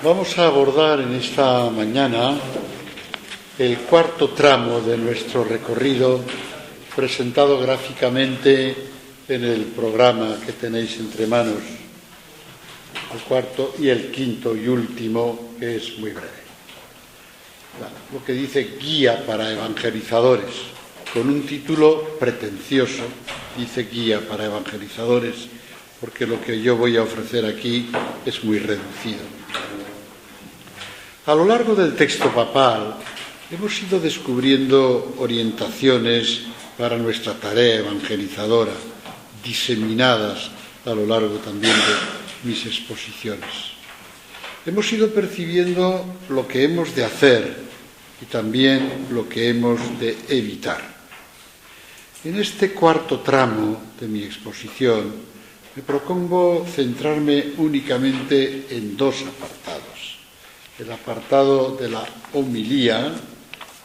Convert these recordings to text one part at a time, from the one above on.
Vamos a abordar en esta mañana el cuarto tramo de nuestro recorrido presentado gráficamente en el programa que tenéis entre manos, el cuarto y el quinto y último, que es muy breve. Lo que dice Guía para Evangelizadores, con un título pretencioso, dice Guía para Evangelizadores, porque lo que yo voy a ofrecer aquí es muy reducido. A lo largo del texto papal hemos ido descubriendo orientaciones para nuestra tarea evangelizadora, diseminadas a lo largo también de mis exposiciones. Hemos ido percibiendo lo que hemos de hacer y también lo que hemos de evitar. En este cuarto tramo de mi exposición me propongo centrarme únicamente en dos apartados: el apartado de la homilía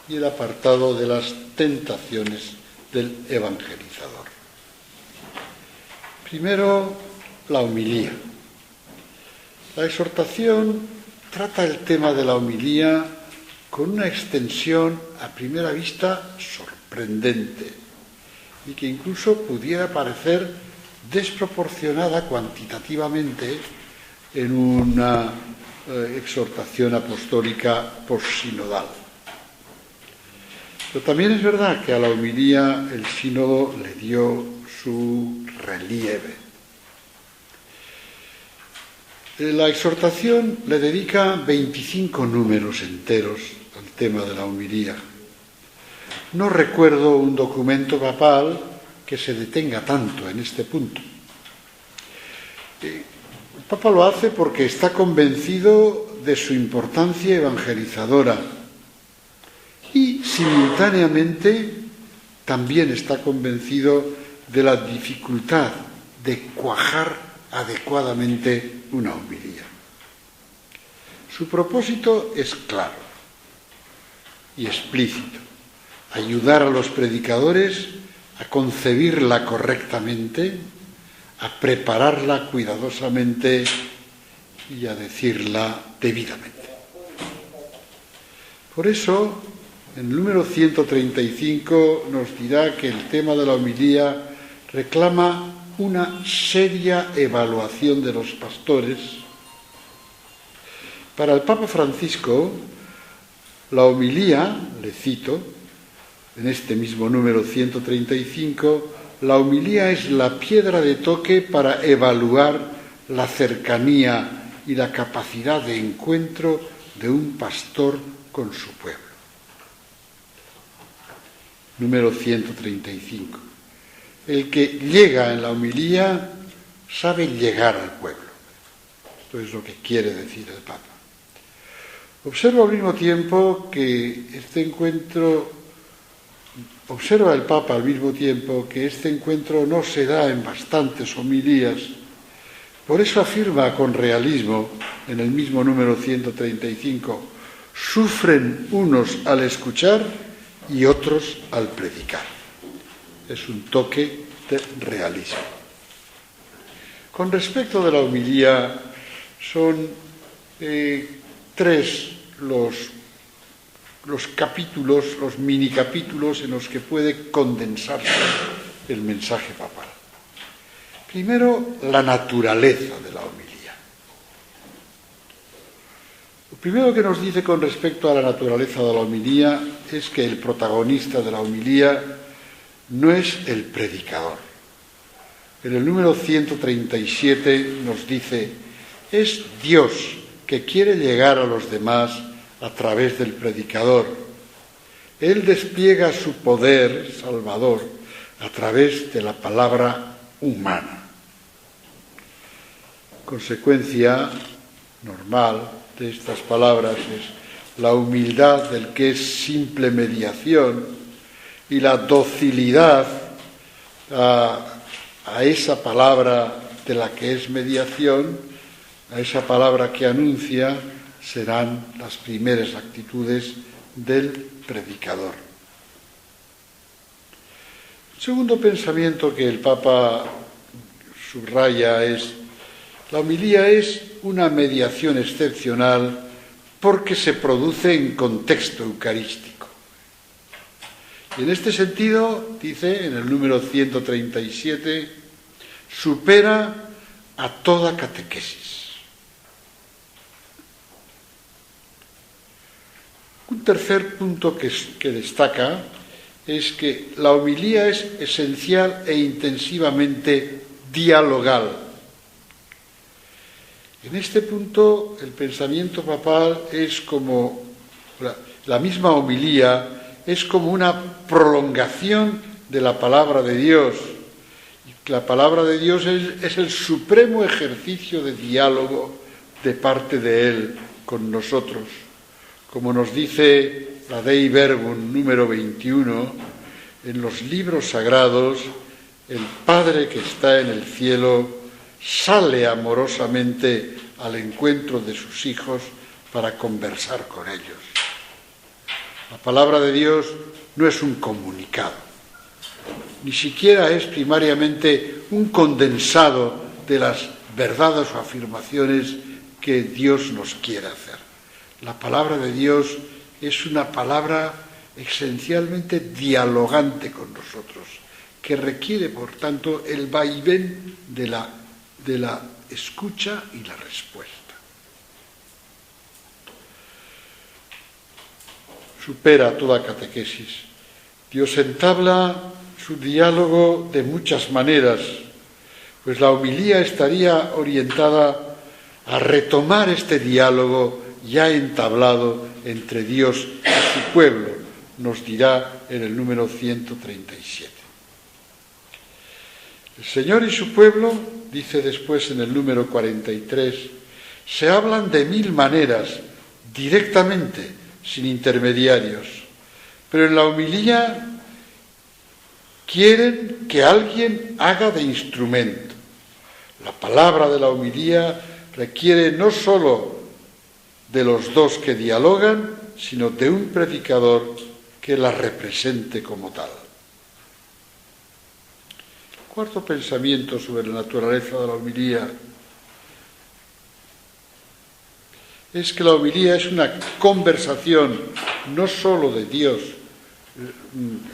y el apartado de las tentaciones del evangelizador. Primero, la homilía. La exhortación trata el tema de la homilía con una extensión a primera vista sorprendente y que incluso pudiera parecer desproporcionada cuantitativamente en una exhortación apostólica postsinodal. Pero también es verdad que a la homilía el sínodo le dio su relieve. La exhortación le dedica 25 números enteros al tema de la homilía. No recuerdo un documento papal que se detenga tanto en este punto. El Papa lo hace porque está convencido de su importancia evangelizadora y simultáneamente también está convencido de la dificultad de cuajar adecuadamente una homilía. Su propósito es claro y explícito: ayudar a los predicadores a concebirla correctamente, a prepararla cuidadosamente y a decirla debidamente. Por eso, en el número 135 nos dirá que el tema de la homilía reclama una seria evaluación de los pastores. Para el Papa Francisco, la homilía, le cito, en este mismo número 135, la homilía es la piedra de toque para evaluar la cercanía y la capacidad de encuentro de un pastor con su pueblo. Número 135. El que llega en la homilía sabe llegar al pueblo. Esto es lo que quiere decir el Papa. Observa el Papa al mismo tiempo que este encuentro no se da en bastantes homilías. Por eso afirma con realismo en el mismo número 135: sufren unos al escuchar y otros al predicar. Es un toque de realismo. Con respecto de la homilía, son tres los capítulos, los minicapítulos en los que puede condensarse el mensaje papal. Primero, la naturaleza de la homilía. Lo primero que nos dice con respecto a la naturaleza de la homilía es que el protagonista de la homilía no es el predicador. En el número 137 nos dice: es Dios que quiere llegar a los demás a través del predicador. Él despliega su poder salvador a través de la palabra humana. Consecuencia normal de estas palabras es la humildad del que es simple mediación y la docilidad a esa palabra de la que es mediación, a esa palabra que anuncia, serán las primeras actitudes del predicador. El segundo pensamiento que el Papa subraya es: la homilía es una mediación excepcional porque se produce en contexto eucarístico. Y en este sentido, dice en el número 137, supera a toda catequesis. Un tercer punto que destaca es que la homilía es esencial e intensivamente dialogal. En este punto, el pensamiento papal es como la misma homilía, es como una prolongación de la palabra de Dios. La palabra de Dios es el supremo ejercicio de diálogo de parte de Él con nosotros. Como nos dice la Dei Verbum número 21, en los libros sagrados, el Padre que está en el cielo sale amorosamente al encuentro de sus hijos para conversar con ellos. La palabra de Dios no es un comunicado, ni siquiera es primariamente un condensado de las verdades o afirmaciones que Dios nos quiere hacer. La palabra de Dios es una palabra esencialmente dialogante con nosotros, que requiere, por tanto, el vaivén de la escucha y la respuesta. Supera toda catequesis. Dios entabla su diálogo de muchas maneras, pues la homilía estaría orientada a retomar este diálogo ya entablado entre Dios y su pueblo, nos dirá en el número 137. El Señor y su pueblo, dice después en el número 43, se hablan de 1000 maneras, directamente, sin intermediarios, pero en la homilía quieren que alguien haga de instrumento. La palabra de la homilía requiere no sólo de los dos que dialogan, sino de un predicador que la represente como tal. El cuarto pensamiento sobre la naturaleza de la homilía es que la homilía es una conversación no sólo de Dios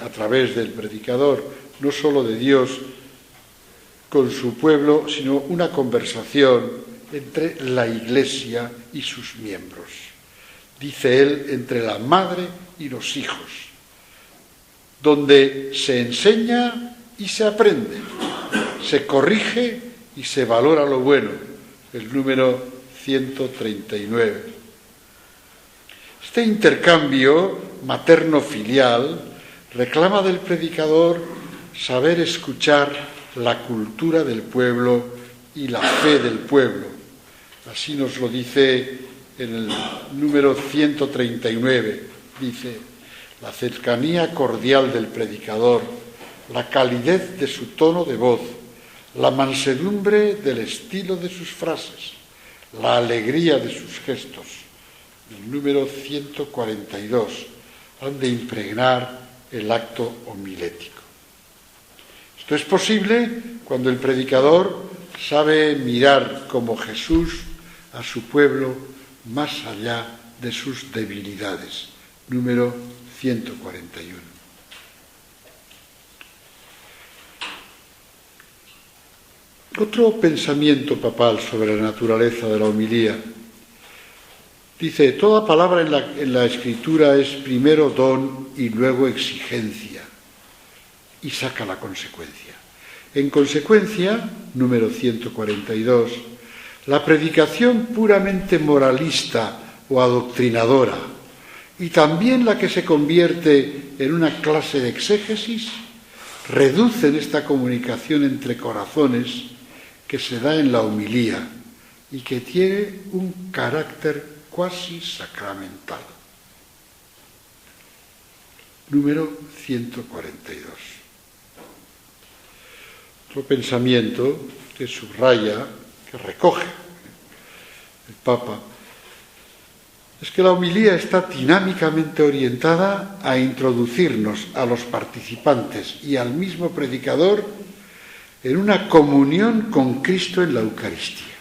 a través del predicador, no sólo de Dios con su pueblo, sino una conversación entre la Iglesia y sus miembros. Dice él, entre la madre y los hijos, donde se enseña y se aprende, se corrige y se valora lo bueno. El número 139. Este intercambio materno-filial reclama del predicador saber escuchar la cultura del pueblo y la fe del pueblo. Así nos lo dice en el número 139. Dice, la cercanía cordial del predicador, la calidez de su tono de voz, la mansedumbre del estilo de sus frases, la alegría de sus gestos, el número 142, han de impregnar el acto homilético. Esto es posible cuando el predicador sabe mirar como Jesús a su pueblo más allá de sus debilidades. Número 141. Otro pensamiento papal sobre la naturaleza de la homilía. Dice, toda palabra en la Escritura es primero don y luego exigencia. Y saca la consecuencia. En consecuencia, número 142, la predicación puramente moralista o adoctrinadora y también la que se convierte en una clase de exégesis reducen esta comunicación entre corazones que se da en la homilía y que tiene un carácter cuasi sacramental. Número 142. Otro pensamiento que subraya, que recoge el Papa, es que la homilía está dinámicamente orientada a introducirnos a los participantes y al mismo predicador en una comunión con Cristo en la Eucaristía.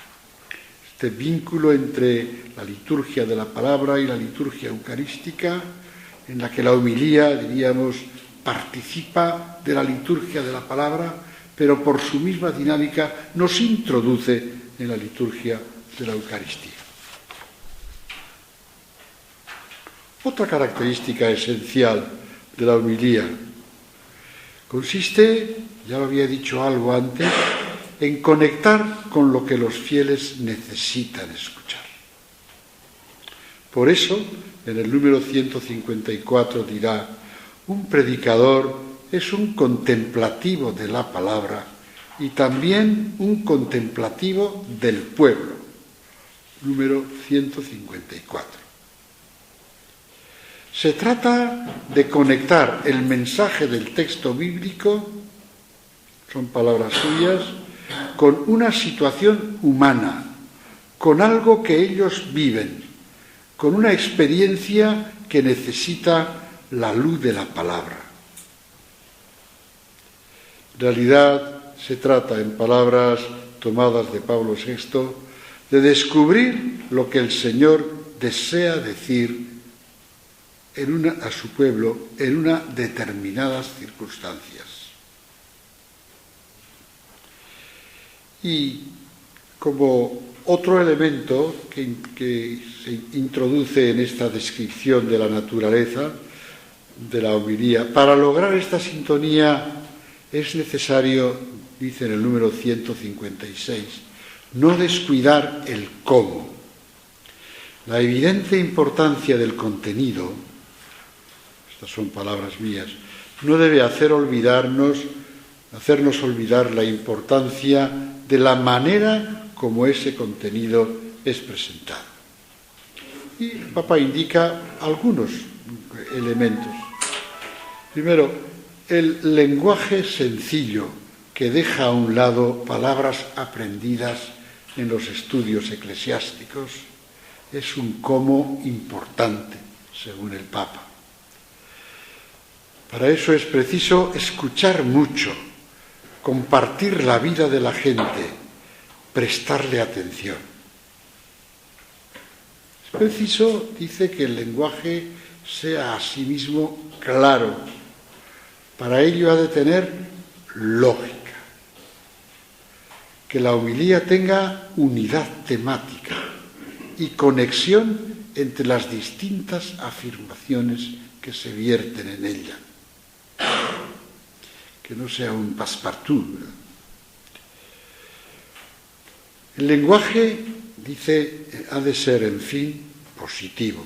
este vínculo entre la liturgia de la palabra y la liturgia eucarística, en la que la homilía, diríamos, participa de la liturgia de la palabra, pero por su misma dinámica nos introduce en la liturgia de la Eucaristía. Otra característica esencial de la homilía consiste, ya lo había dicho algo antes, en conectar con lo que los fieles necesitan escuchar. Por eso, en el número 154 dirá: un predicador es un contemplativo de la palabra y también un contemplativo del pueblo. Número 154. Se trata de conectar el mensaje del texto bíblico, son palabras suyas, con una situación humana, con algo que ellos viven, con una experiencia que necesita la luz de la palabra. En realidad se trata, en palabras tomadas de Pablo VI, de descubrir lo que el Señor desea decir a su pueblo en unas determinadas circunstancias. Y como otro elemento que se introduce en esta descripción de la naturaleza de la homilía, para lograr esta sintonía es necesario, dice en el número 156, no descuidar el cómo. La evidente importancia del contenido, estas son palabras mías, no debe hacernos olvidar la importancia de la manera como ese contenido es presentado. Y el Papa indica algunos elementos. Primero, el lenguaje sencillo que deja a un lado palabras aprendidas en los estudios eclesiásticos es un cómo importante, según el Papa. Para eso es preciso escuchar mucho, compartir la vida de la gente, prestarle atención. Es preciso, dice, que el lenguaje sea asimismo claro. Para ello ha de tener lógica. Que la homilía tenga unidad temática y conexión entre las distintas afirmaciones que se vierten en ella. Que no sea un passepartout. El lenguaje, dice, ha de ser, en fin, positivo.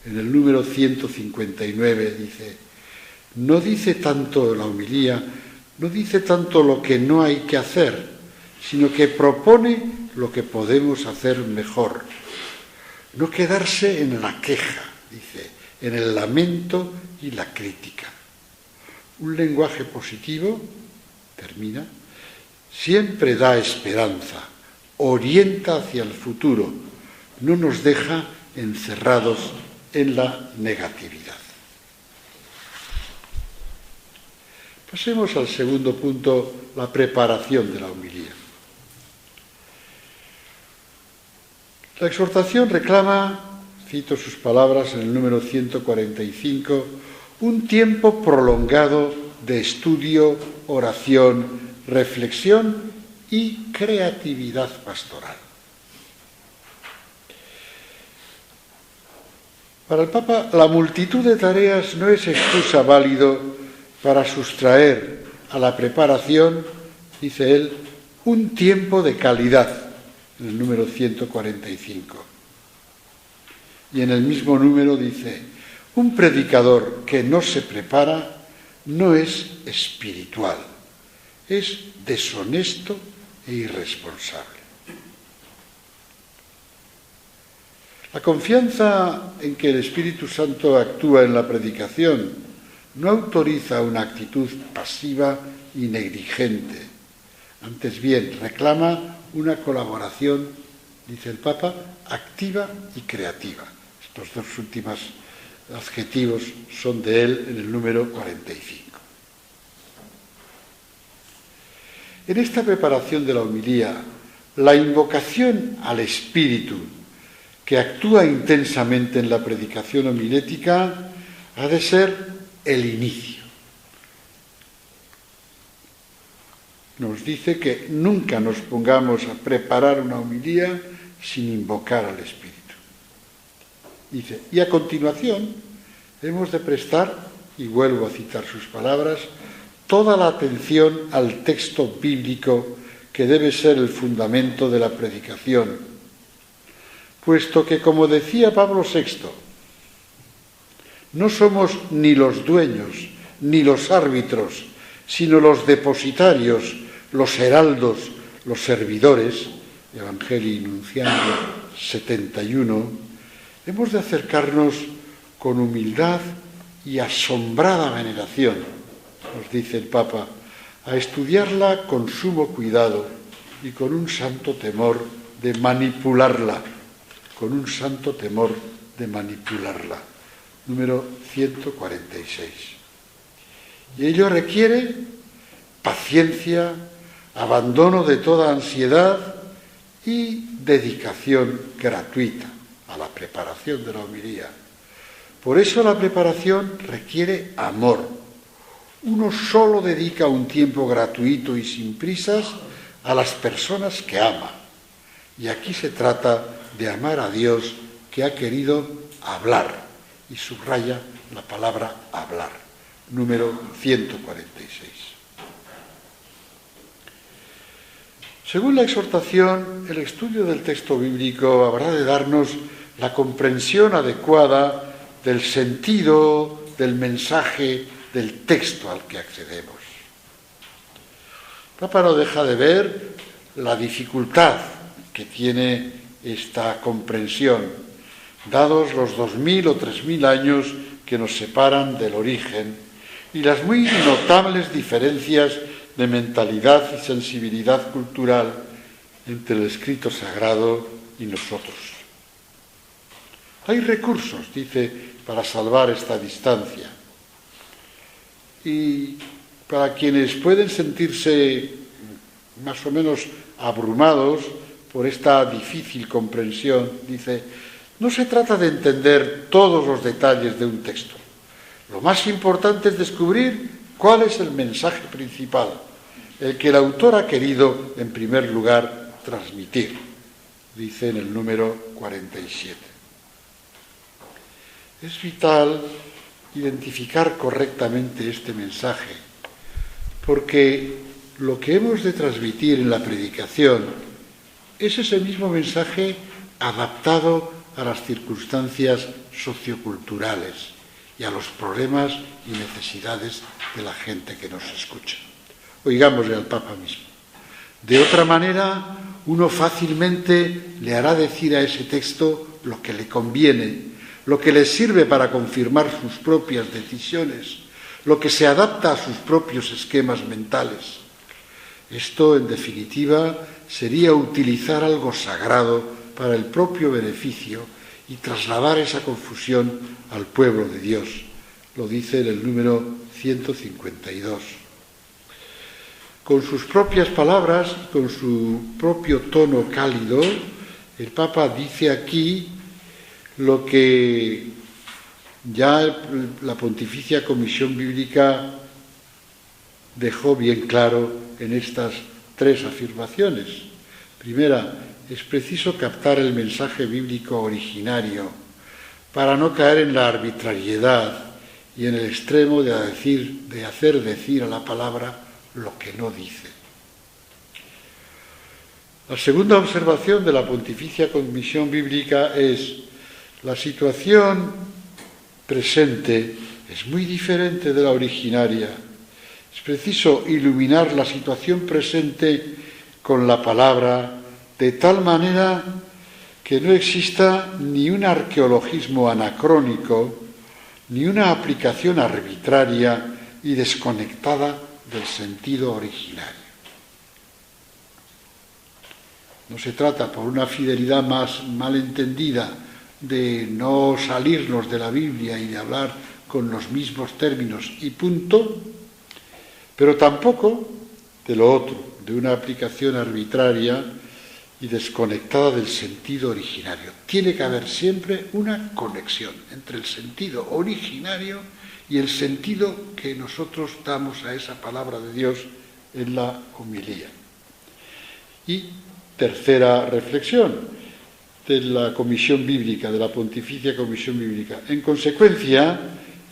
En el número 159 dice: no dice tanto la homilía, no dice tanto lo que no hay que hacer, sino que propone lo que podemos hacer mejor. No quedarse en la queja, dice, en el lamento y la crítica. Un lenguaje positivo, termina, siempre da esperanza, orienta hacia el futuro, no nos deja encerrados en la negatividad. Pasemos al segundo punto, la preparación de la homilía. La exhortación reclama, cito sus palabras en el número 145, un tiempo prolongado de estudio, oración, reflexión y creatividad pastoral. Para el Papa, la multitud de tareas no es excusa válido para sustraer a la preparación, dice él, un tiempo de calidad, en el número 145. Y en el mismo número dice: un predicador que no se prepara no es espiritual, es deshonesto e irresponsable. La confianza en que el Espíritu Santo actúa en la predicación no autoriza una actitud pasiva y negligente. Antes bien, reclama una colaboración, dice el Papa, activa y creativa. Estos dos últimos adjetivos son de él en el número 45. En esta preparación de la homilía, la invocación al Espíritu que actúa intensamente en la predicación homilética ha de ser el inicio. Nos dice que nunca nos pongamos a preparar una homilía sin invocar al Espíritu. Dice, y a continuación hemos de prestar, y vuelvo a citar sus palabras, toda la atención al texto bíblico que debe ser el fundamento de la predicación, puesto que, como decía Pablo VI, no somos ni los dueños ni los árbitros, sino los depositarios, los heraldos, los servidores, Evangelii Nunciandi 71, hemos de acercarnos con humildad y asombrada veneración, nos dice el Papa, a estudiarla con sumo cuidado y con un santo temor de manipularla, número 146. Y ello requiere paciencia, abandono de toda ansiedad y dedicación gratuita a la preparación de la homilía. Por eso la preparación requiere amor. Uno solo dedica un tiempo gratuito y sin prisas a las personas que ama. Y aquí se trata de amar a Dios, que ha querido hablar. Y subraya la palabra hablar. Número 146. Según la exhortación, el estudio del texto bíblico habrá de darnos la comprensión adecuada del sentido, del mensaje, del texto al que accedemos. El Papa no deja de ver la dificultad que tiene esta comprensión, dados los 2000 o 3000 años que nos separan del origen y las muy notables diferencias de mentalidad y sensibilidad cultural entre el escrito sagrado y nosotros. Hay recursos, dice, para salvar esta distancia. Y para quienes pueden sentirse más o menos abrumados por esta difícil comprensión, dice, no se trata de entender todos los detalles de un texto. Lo más importante es descubrir cuál es el mensaje principal, el que el autor ha querido, en primer lugar, transmitir, dice en el número 47. Es vital identificar correctamente este mensaje, porque lo que hemos de transmitir en la predicación es ese mismo mensaje adaptado a las circunstancias socioculturales y a los problemas y necesidades de la gente que nos escucha. Oigámosle al Papa mismo. De otra manera, uno fácilmente le hará decir a ese texto lo que le conviene, lo que le sirve para confirmar sus propias decisiones, lo que se adapta a sus propios esquemas mentales. Esto, en definitiva, sería utilizar algo sagrado para el propio beneficio y trasladar esa confusión al pueblo de Dios. Lo dice en el número 152. Con sus propias palabras, con su propio tono cálido, el Papa dice aquí lo que ya la Pontificia Comisión Bíblica dejó bien claro en estas tres afirmaciones. Primera, es preciso captar el mensaje bíblico originario para no caer en la arbitrariedad y en el extremo de hacer decir a la palabra lo que no dice. La segunda observación de la Pontificia Comisión Bíblica es: la situación presente es muy diferente de la originaria. Es preciso iluminar la situación presente con la palabra de tal manera que no exista ni un arqueologismo anacrónico, ni una aplicación arbitraria y desconectada del sentido originario. No se trata, por una fidelidad más malentendida, de no salirnos de la Biblia y de hablar con los mismos términos y punto, pero tampoco de lo otro, de una aplicación arbitraria y desconectada del sentido originario. Tiene que haber siempre una conexión entre el sentido originario y el sentido que nosotros damos a esa palabra de Dios en la homilía. Y tercera reflexión de la Comisión Bíblica, de la Pontificia Comisión Bíblica. En consecuencia,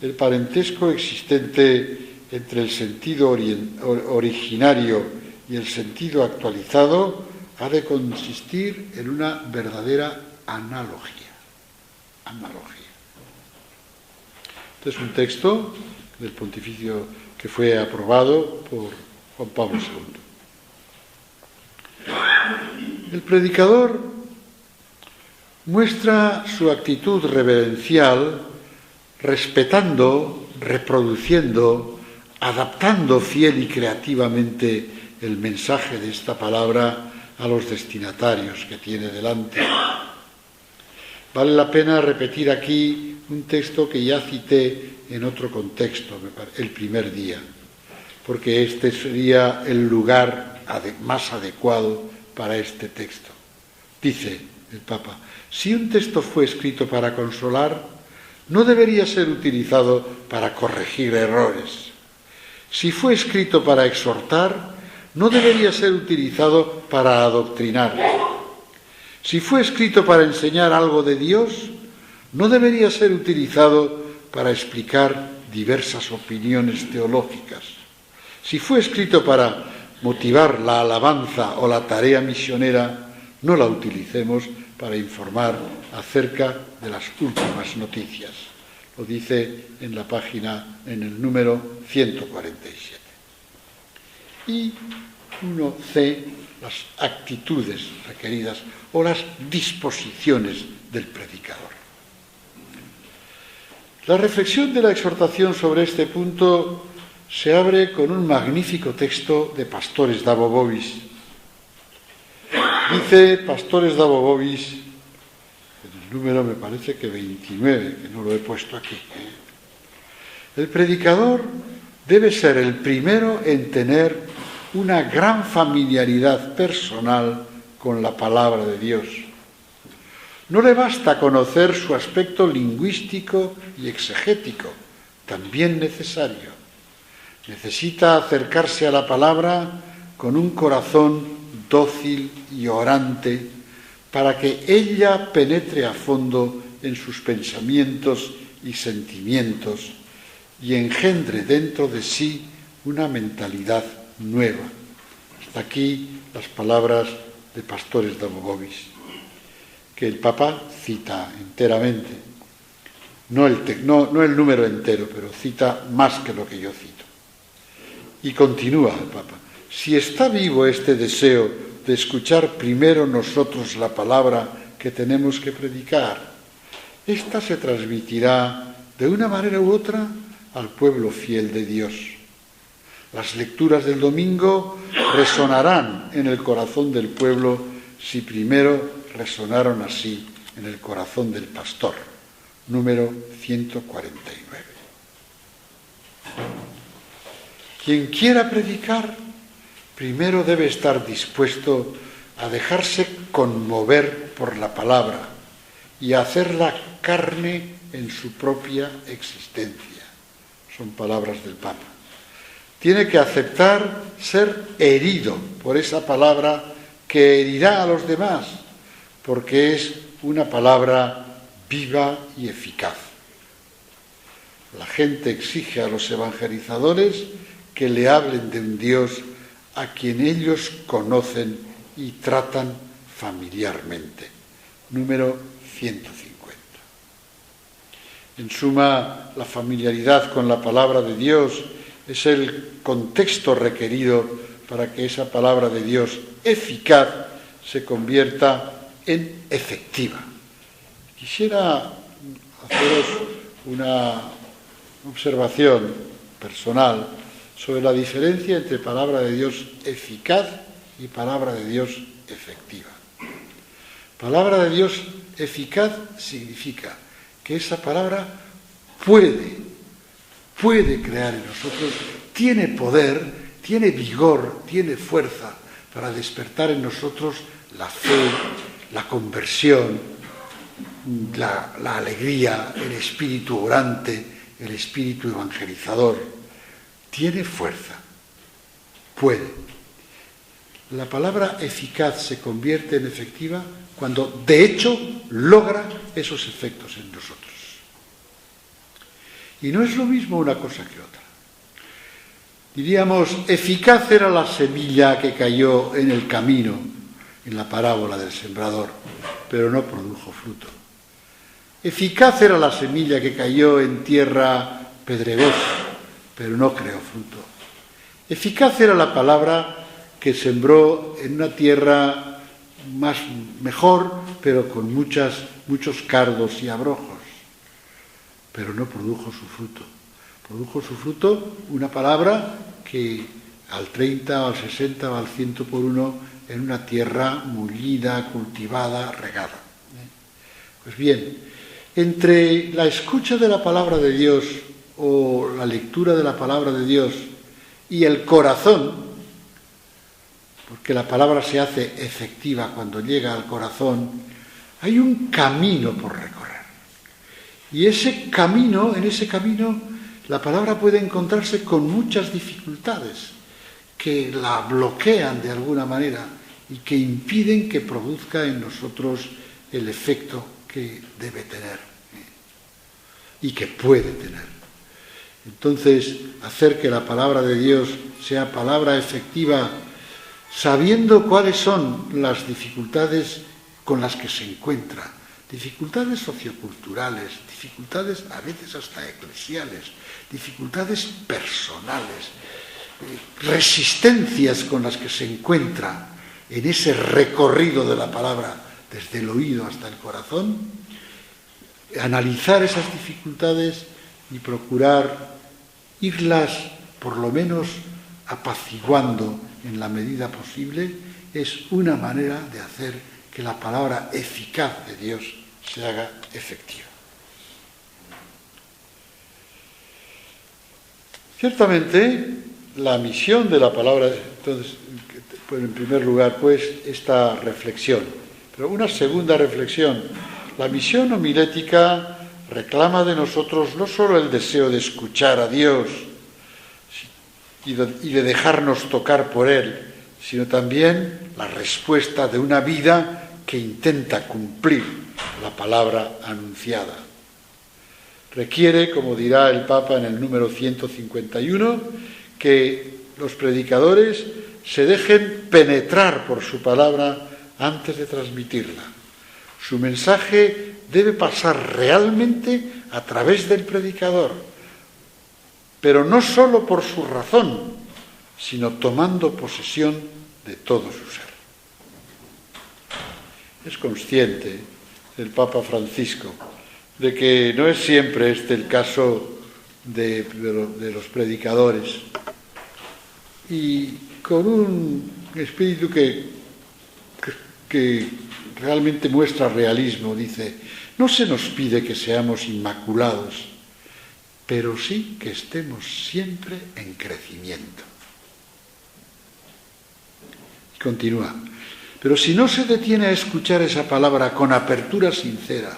el parentesco existente entre el sentido originario y el sentido actualizado ha de consistir en una verdadera analogía. Este es un texto del pontificio que fue aprobado por Juan Pablo II. El predicador muestra su actitud reverencial respetando, reproduciendo, adaptando fiel y creativamente el mensaje de esta palabra a los destinatarios que tiene delante. Vale la pena repetir aquí un texto que ya cité en otro contexto, el primer día, porque este sería el lugar más adecuado para este texto. Dice el Papa: si un texto fue escrito para consolar, no debería ser utilizado para corregir errores. Si fue escrito para exhortar, no debería ser utilizado para adoctrinar. Si fue escrito para enseñar algo de Dios, no debería ser utilizado para explicar diversas opiniones teológicas. Si fue escrito para motivar la alabanza o la tarea misionera, no la utilicemos para informar acerca de las últimas noticias. Lo dice en la página, en el número 147. Y 1C, las actitudes requeridas o las disposiciones del predicador. La reflexión de la exhortación sobre este punto se abre con un magnífico texto de Pastores Davo Bovis. Dice Pastores Davo Bovis, en el número me parece que 29, que no lo he puesto aquí. El predicador debe ser el primero en tener una gran familiaridad personal con la palabra de Dios. No le basta conocer su aspecto lingüístico y exegético, también necesario. Necesita acercarse a la palabra con un corazón dócil y orante para que ella penetre a fondo en sus pensamientos y sentimientos y engendre dentro de sí una mentalidad nueva. Hasta aquí las palabras de Pastores Davo Bovis, que el Papa cita enteramente, no el número entero, pero cita más que lo que yo cito. Y continúa el Papa: si está vivo este deseo de escuchar primero nosotros la palabra que tenemos que predicar, esta se transmitirá de una manera u otra al pueblo fiel de Dios. Las lecturas del domingo resonarán en el corazón del pueblo si primero resonaron así en el corazón del pastor. Número 149. Quien quiera predicar, primero debe estar dispuesto a dejarse conmover por la palabra y a hacerla carne en su propia existencia. Son palabras del Papa. Tiene que aceptar ser herido por esa palabra que herirá a los demás, porque es una palabra viva y eficaz. La gente exige a los evangelizadores que le hablen de un Dios a quien ellos conocen y tratan familiarmente. Número 150. En suma, la familiaridad con la palabra de Dios es el contexto requerido para que esa palabra de Dios eficaz se convierta en efectiva. Quisiera haceros una observación personal sobre la diferencia entre palabra de Dios eficaz y palabra de Dios efectiva. Palabra de Dios eficaz significa que esa palabra puede crear en nosotros, tiene poder, tiene vigor, tiene fuerza para despertar en nosotros la fe, la conversión, la alegría, el espíritu orante, el espíritu evangelizador. Tiene fuerza, puede. La palabra eficaz se convierte en efectiva cuando de hecho logra esos efectos en nosotros. Y no es lo mismo una cosa que otra. Diríamos, eficaz era la semilla que cayó en el camino, en la parábola del sembrador, pero no produjo fruto. Eficaz era la semilla que cayó en tierra pedregosa, pero no creó fruto. Eficaz era la palabra que sembró en una tierra mejor, pero con muchos cardos y abrojos, pero no produjo su fruto. Produjo su fruto una palabra que al 30, al 60 o al 100 por uno en una tierra mullida, cultivada, regada. Pues bien, entre la escucha de la palabra de Dios o la lectura de la palabra de Dios y el corazón, porque la palabra se hace efectiva cuando llega al corazón, hay un camino por recorrer. Y en ese camino, la palabra puede encontrarse con muchas dificultades que la bloquean de alguna manera y que impiden que produzca en nosotros el efecto que debe tener y que puede tener. Entonces, hacer que la palabra de Dios sea palabra efectiva, sabiendo cuáles son las dificultades con las que se encuentra, dificultades socioculturales, dificultades a veces hasta eclesiales, dificultades personales, resistencias con las que se encuentra en ese recorrido de la palabra desde el oído hasta el corazón, analizar esas dificultades y procurar irlas por lo menos apaciguando en la medida posible, es una manera de hacer que la palabra eficaz de Dios se haga efectiva. Ciertamente, la misión de la palabra, entonces, en primer lugar, pues, esta reflexión. Pero una segunda reflexión. La misión homilética reclama de nosotros no solo el deseo de escuchar a Dios y de dejarnos tocar por Él, sino también la respuesta de una vida que intenta cumplir la palabra anunciada. Requiere, como dirá el Papa en el número 151, que los predicadores se dejen penetrar por su palabra antes de transmitirla. Su mensaje debe pasar realmente a través del predicador, pero no solo por su razón, sino tomando posesión de todo su ser. Es consciente el Papa Francisco de que no es siempre este el caso de los predicadores, y con un espíritu que realmente muestra realismo, dice: no se nos pide que seamos inmaculados, pero sí que estemos siempre en crecimiento. Y continúa: pero si no se detiene a escuchar esa palabra con apertura sincera,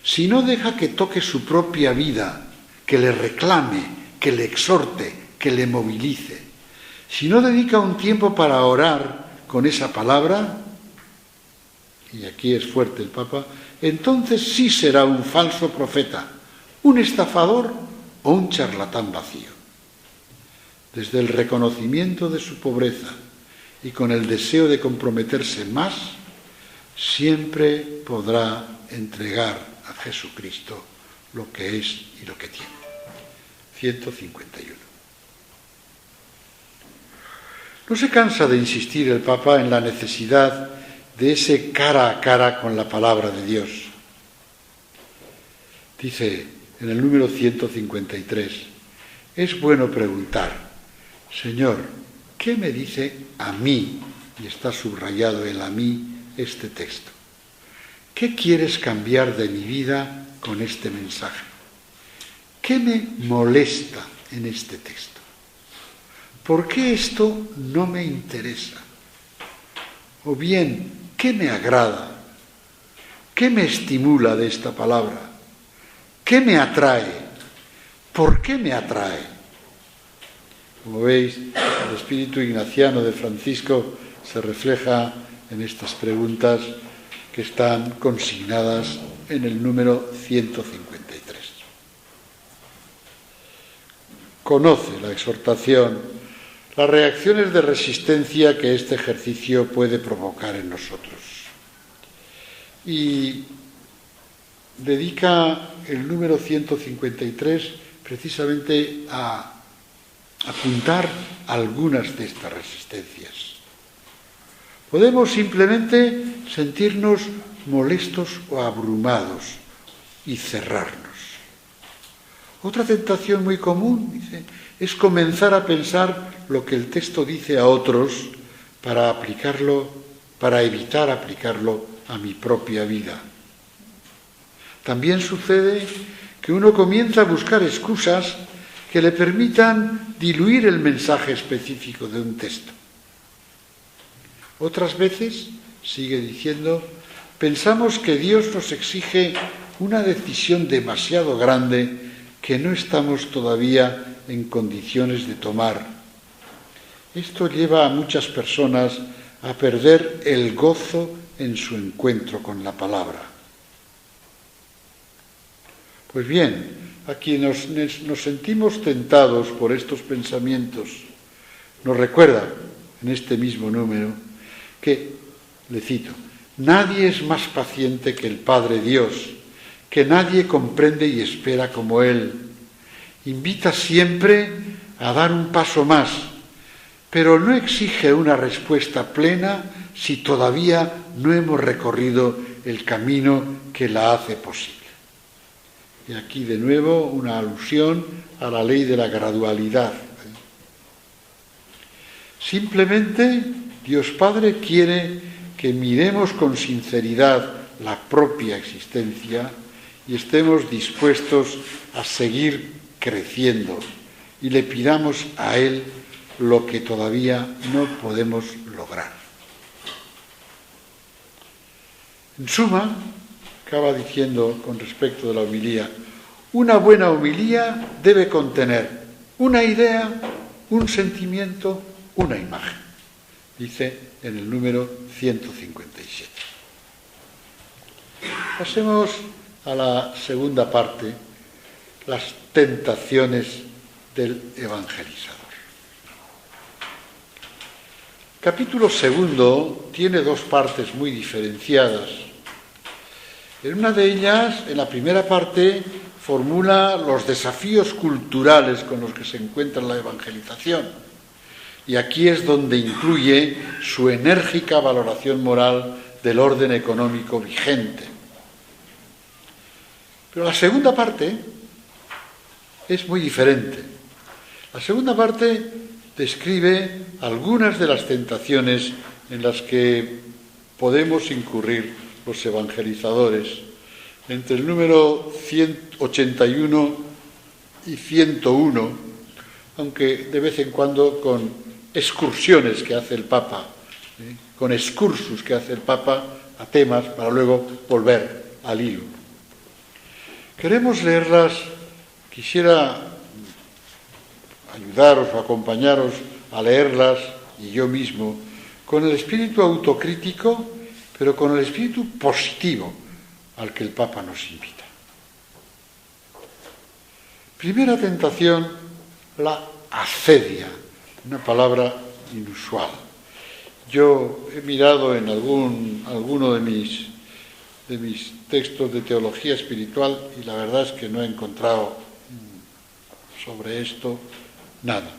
si no deja que toque su propia vida, que le reclame, que le exhorte, que le movilice, si no dedica un tiempo para orar con esa palabra, y aquí es fuerte el Papa, entonces sí será un falso profeta, un estafador o un charlatán vacío. Desde el reconocimiento de su pobreza y con el deseo de comprometerse más, siempre podrá entregar a Jesucristo lo que es y lo que tiene. 151. No se cansa de insistir el Papa en la necesidad de ese cara a cara con la palabra de Dios. Dice en el número 153, es bueno preguntar: Señor, ¿qué me dice a mí? Y está subrayado el a mí este texto. ¿Qué quieres cambiar de mi vida con este mensaje? ¿Qué me molesta en este texto? ¿Por qué esto no me interesa? O bien, ¿Qué me agrada? ¿Qué me estimula de esta palabra? ¿Qué me atrae? ¿Por qué me atrae? Como veis, el espíritu ignaciano de Francisco se refleja en estas preguntas que están consignadas en el número 153. Conoce la exhortación, las reacciones de resistencia que este ejercicio puede provocar en nosotros. Y dedica el número 153 precisamente a apuntar algunas de estas resistencias. Podemos simplemente sentirnos molestos o abrumados y cerrarnos. Otra tentación muy común, dice, es comenzar a pensar lo que el texto dice a otros para evitar aplicarlo a mi propia vida. También sucede que uno comienza a buscar excusas que le permitan diluir el mensaje específico de un texto. Otras veces, sigue diciendo, pensamos que Dios nos exige una decisión demasiado grande que no estamos todavía en condiciones de tomar. Esto lleva a muchas personas a perder el gozo en su encuentro con la palabra. Pues bien, a quienes nos sentimos tentados por estos pensamientos, nos recuerda en este mismo número que, le cito, nadie es más paciente que el Padre Dios, que nadie comprende y espera como Él. Invita siempre a dar un paso más, pero no exige una respuesta plena si todavía no hemos recorrido el camino que la hace posible. Y aquí de nuevo una alusión a la ley de la gradualidad. Simplemente Dios Padre quiere que miremos con sinceridad la propia existencia y estemos dispuestos a seguir creciendo y le pidamos a Él lo que todavía no podemos lograr. En suma, acaba diciendo con respecto de la homilía, una buena homilía debe contener una idea, un sentimiento, una imagen. Dice en el número 157. Pasemos a la segunda parte, las tentaciones del evangelizador. Capítulo segundo tiene dos partes muy diferenciadas. En una de ellas, en la primera parte, formula los desafíos culturales con los que se encuentra la evangelización. Y aquí es donde incluye su enérgica valoración moral del orden económico vigente. Pero la segunda parte es muy diferente. La segunda parte describe algunas de las tentaciones en las que podemos incurrir los evangelizadores. Entre el número 181 y 101, aunque de vez en cuando con excursiones que hace el Papa, con excursus que hace el Papa a temas para luego volver al hilo. Queremos leerlas, quisiera ayudaros o acompañaros a leerlas, y yo mismo, con el espíritu autocrítico, pero con el espíritu positivo al que el Papa nos invita. Primera tentación, la acedia, una palabra inusual. Yo he mirado en alguno de mis textos de teología espiritual y la verdad es que no he encontrado sobre esto nada.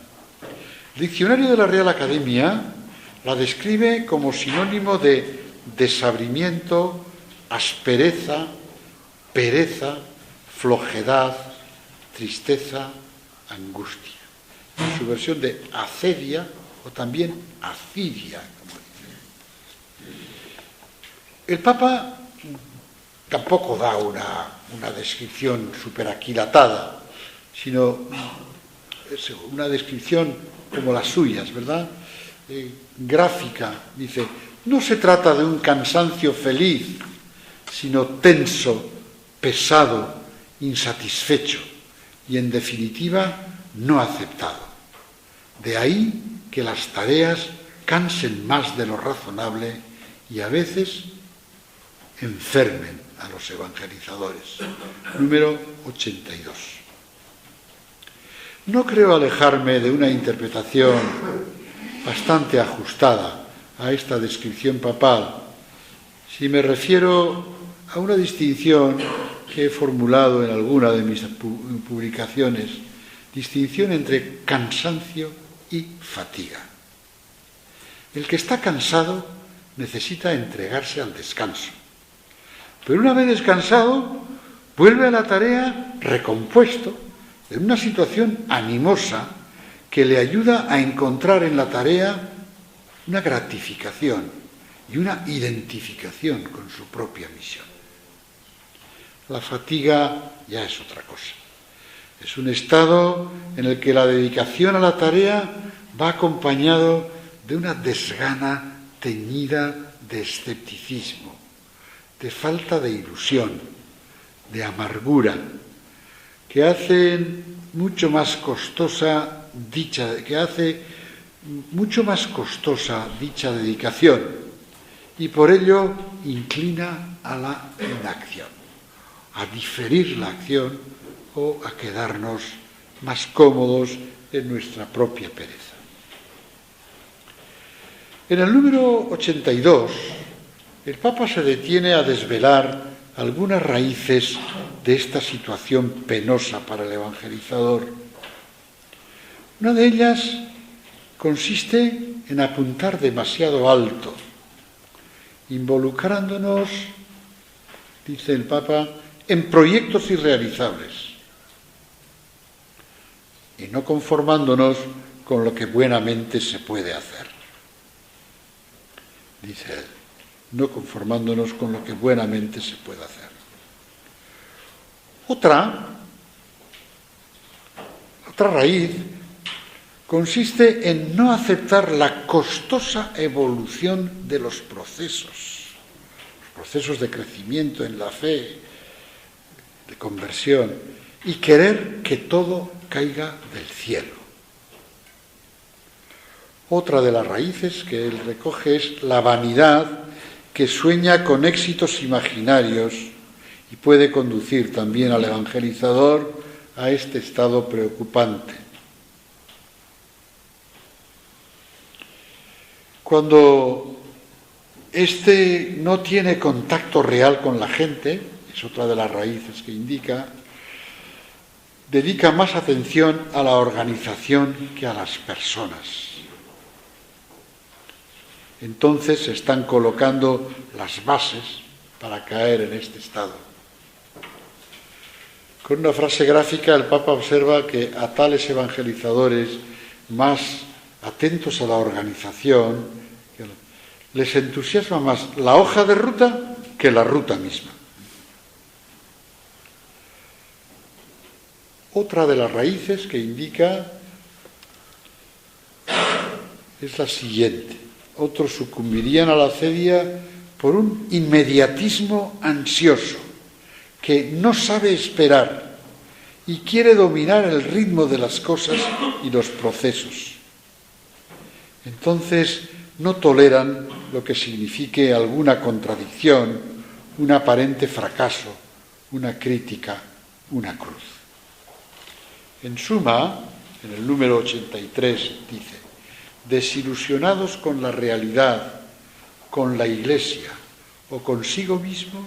El diccionario de la Real Academia la describe como sinónimo de desabrimiento, aspereza, pereza, flojedad, tristeza, angustia. En su versión de acedia o también acidia, como dice. El Papa tampoco da una descripción superaquilatada, sino una descripción como las suyas, ¿verdad? Gráfica, dice, No se trata de un cansancio feliz, sino tenso, pesado, insatisfecho y, en definitiva, no aceptado. De ahí que las tareas cansen más de lo razonable y a veces enfermen a los evangelizadores. Número 82. No creo alejarme de una interpretación bastante ajustada a esta descripción papal si me refiero a una distinción que he formulado en alguna de mis publicaciones, distinción entre cansancio y fatiga. El que está cansado necesita entregarse al descanso, pero una vez descansado vuelve a la tarea recompuesto en una situación animosa que le ayuda a encontrar en la tarea una gratificación y una identificación con su propia misión. La fatiga ya es otra cosa. Es un estado en el que la dedicación a la tarea va acompañado de una desgana teñida de escepticismo, de falta de ilusión, de amargura, que hacen mucho más costosa dicha dedicación y por ello inclina a la inacción, a diferir la acción o a quedarnos más cómodos en nuestra propia pereza. En el número 82, el Papa se detiene a desvelar algunas raíces de esta situación penosa para el evangelizador. Una de ellas consiste en apuntar demasiado alto, involucrándonos, dice el Papa, en proyectos irrealizables y no conformándonos con lo que buenamente se puede hacer. Dice él, no conformándonos con lo que buenamente se puede hacer. Otra raíz consiste en no aceptar la costosa evolución de los procesos de crecimiento en la fe, de conversión, y querer que todo caiga del cielo. Otra de las raíces que él recoge es la vanidad que sueña con éxitos imaginarios y puede conducir también al evangelizador a este estado preocupante. Cuando éste no tiene contacto real con la gente, es otra de las raíces que indica, dedica más atención a la organización que a las personas. Entonces se están colocando las bases para caer en este estado. Con una frase gráfica, el Papa observa que a tales evangelizadores más atentos a la organización, les entusiasma más la hoja de ruta que la ruta misma. Otra de las raíces que indica es la siguiente. Otros sucumbirían a la acedia por un inmediatismo ansioso, que no sabe esperar y quiere dominar el ritmo de las cosas y los procesos. Entonces no toleran lo que signifique alguna contradicción, un aparente fracaso, una crítica, una cruz. En suma, en el número 83 dice: desilusionados con la realidad, con la Iglesia o consigo mismo,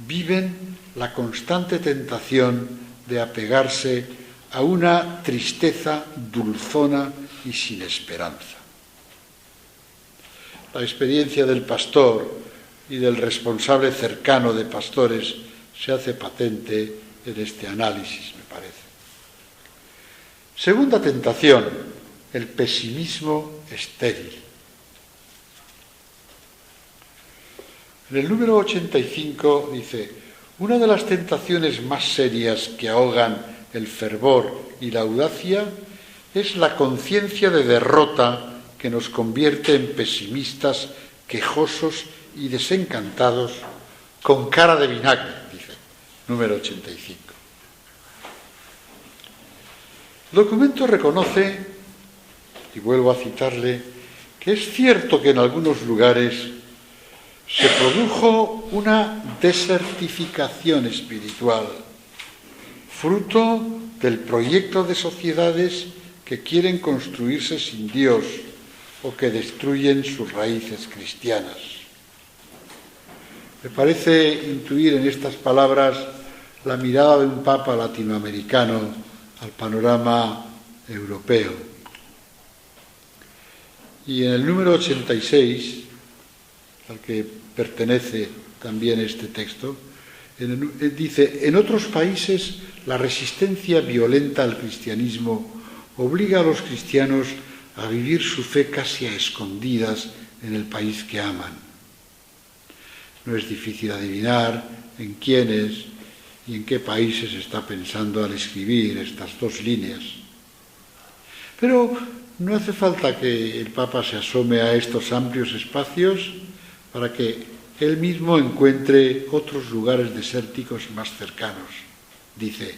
viven la constante tentación de apegarse a una tristeza dulzona y sin esperanza. La experiencia del pastor y del responsable cercano de pastores se hace patente en este análisis, me parece. Segunda tentación, el pesimismo estéril. En el número 85 dice: una de las tentaciones más serias que ahogan el fervor y la audacia es la conciencia de derrota que nos convierte en pesimistas quejosos y desencantados, con cara de vinagre, dice, número 85. El documento reconoce, y vuelvo a citarle, que es cierto que en algunos lugares se produjo una desertificación espiritual, fruto del proyecto de sociedades que quieren construirse sin Dios o que destruyen sus raíces cristianas. Me parece intuir en estas palabras la mirada de un papa latinoamericano al panorama europeo. Y en el número 86, al que pertenece también este texto, dice: en otros países la resistencia violenta al cristianismo obliga a los cristianos a vivir su fe casi a escondidas en el país que aman. No es difícil adivinar en quiénes y en qué países está pensando al escribir estas dos líneas. Pero no hace falta que el Papa se asome a estos amplios espacios para que él mismo encuentre otros lugares desérticos más cercanos. Dice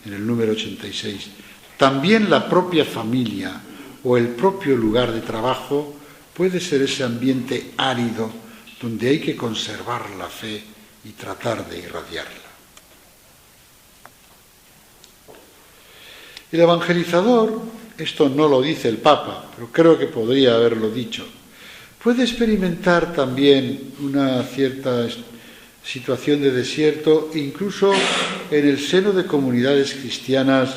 en el número 86, también la propia familia o el propio lugar de trabajo puede ser ese ambiente árido donde hay que conservar la fe y tratar de irradiarla. El evangelizador, esto no lo dice el Papa, pero creo que podría haberlo dicho, puede experimentar también una cierta situación de desierto, incluso en el seno de comunidades cristianas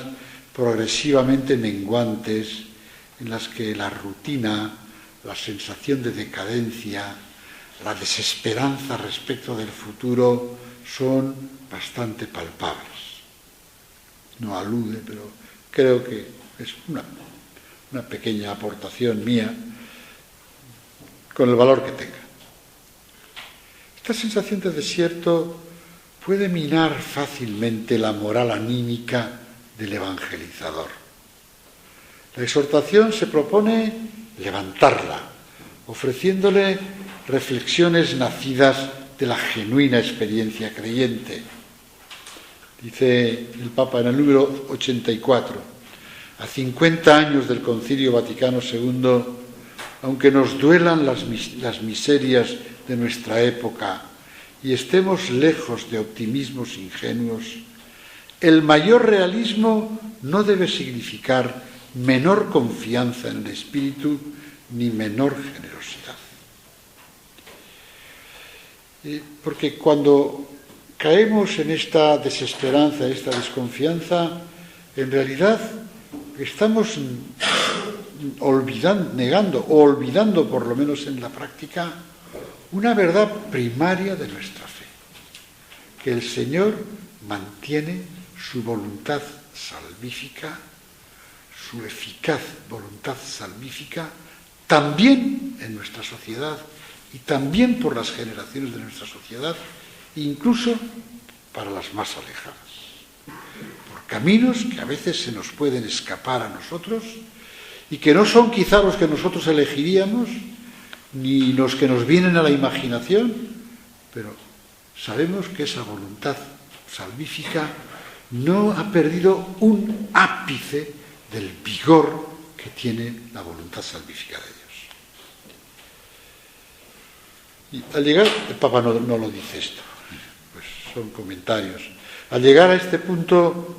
progresivamente menguantes, en las que la rutina, la sensación de decadencia, la desesperanza respecto del futuro son bastante palpables. No alude, pero creo que es una pequeña aportación mía con el valor que tenga. Esta sensación de desierto puede minar fácilmente la moral anímica del evangelizador. La exhortación se propone levantarla, ofreciéndole reflexiones nacidas de la genuina experiencia creyente. Dice el Papa en el número 84, a 50 años del Concilio Vaticano II, aunque nos duelan las miserias de nuestra época y estemos lejos de optimismos ingenuos, el mayor realismo no debe significar menor confianza en el espíritu ni menor generosidad. Porque cuando caemos en esta desesperanza, esta desconfianza, en realidad estamos olvidando por lo menos en la práctica una verdad primaria de nuestra fe, que el Señor mantiene su voluntad salvífica, su eficaz voluntad salvífica, también en nuestra sociedad y también por las generaciones de nuestra sociedad, incluso para las más alejadas, por caminos que a veces se nos pueden escapar a nosotros y que no son quizá los que nosotros elegiríamos ni los que nos vienen a la imaginación, pero sabemos que esa voluntad salvífica no ha perdido un ápice del vigor que tiene la voluntad salvífica de Dios. Y al llegar, el Papa no lo dice esto, pues son comentarios. Al llegar a este punto,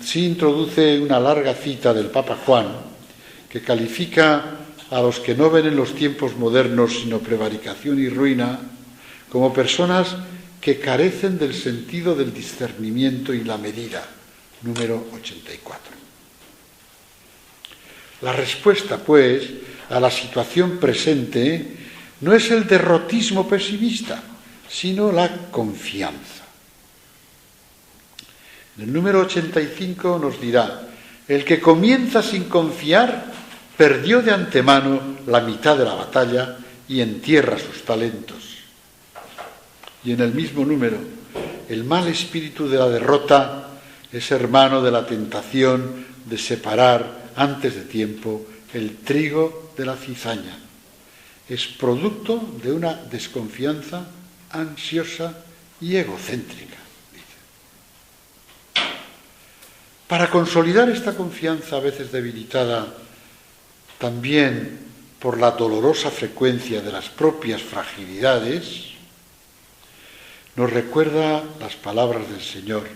sí introduce una larga cita del Papa Juan, que califica a los que no ven en los tiempos modernos sino prevaricación y ruina como personas que carecen del sentido del discernimiento y la medida, número 84. La respuesta, pues, a la situación presente no es el derrotismo pesimista, sino la confianza. En el número 85 nos dirá: el que comienza sin confiar perdió de antemano la mitad de la batalla y entierra sus talentos. Y en el mismo número, el mal espíritu de la derrota es hermano de la tentación de separar antes de tiempo el trigo de la cizaña. es producto de una desconfianza ansiosa y egocéntrica, dice. Para consolidar esta confianza, a veces debilitada también por la dolorosa frecuencia de las propias fragilidades, nos recuerda las palabras del Señor.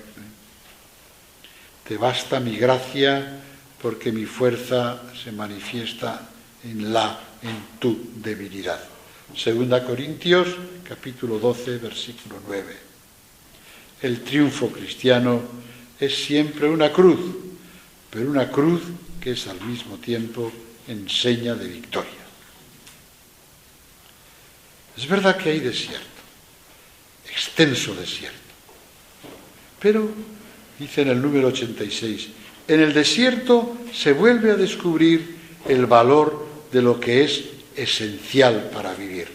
Te basta mi gracia porque mi fuerza se manifiesta en tu debilidad. 2 Corintios, capítulo 12, versículo 9. El triunfo cristiano es siempre una cruz, pero una cruz que es al mismo tiempo enseña de victoria. Es verdad que hay desierto, extenso desierto, pero, dice en el número 86, en el desierto se vuelve a descubrir el valor de lo que es esencial para vivir.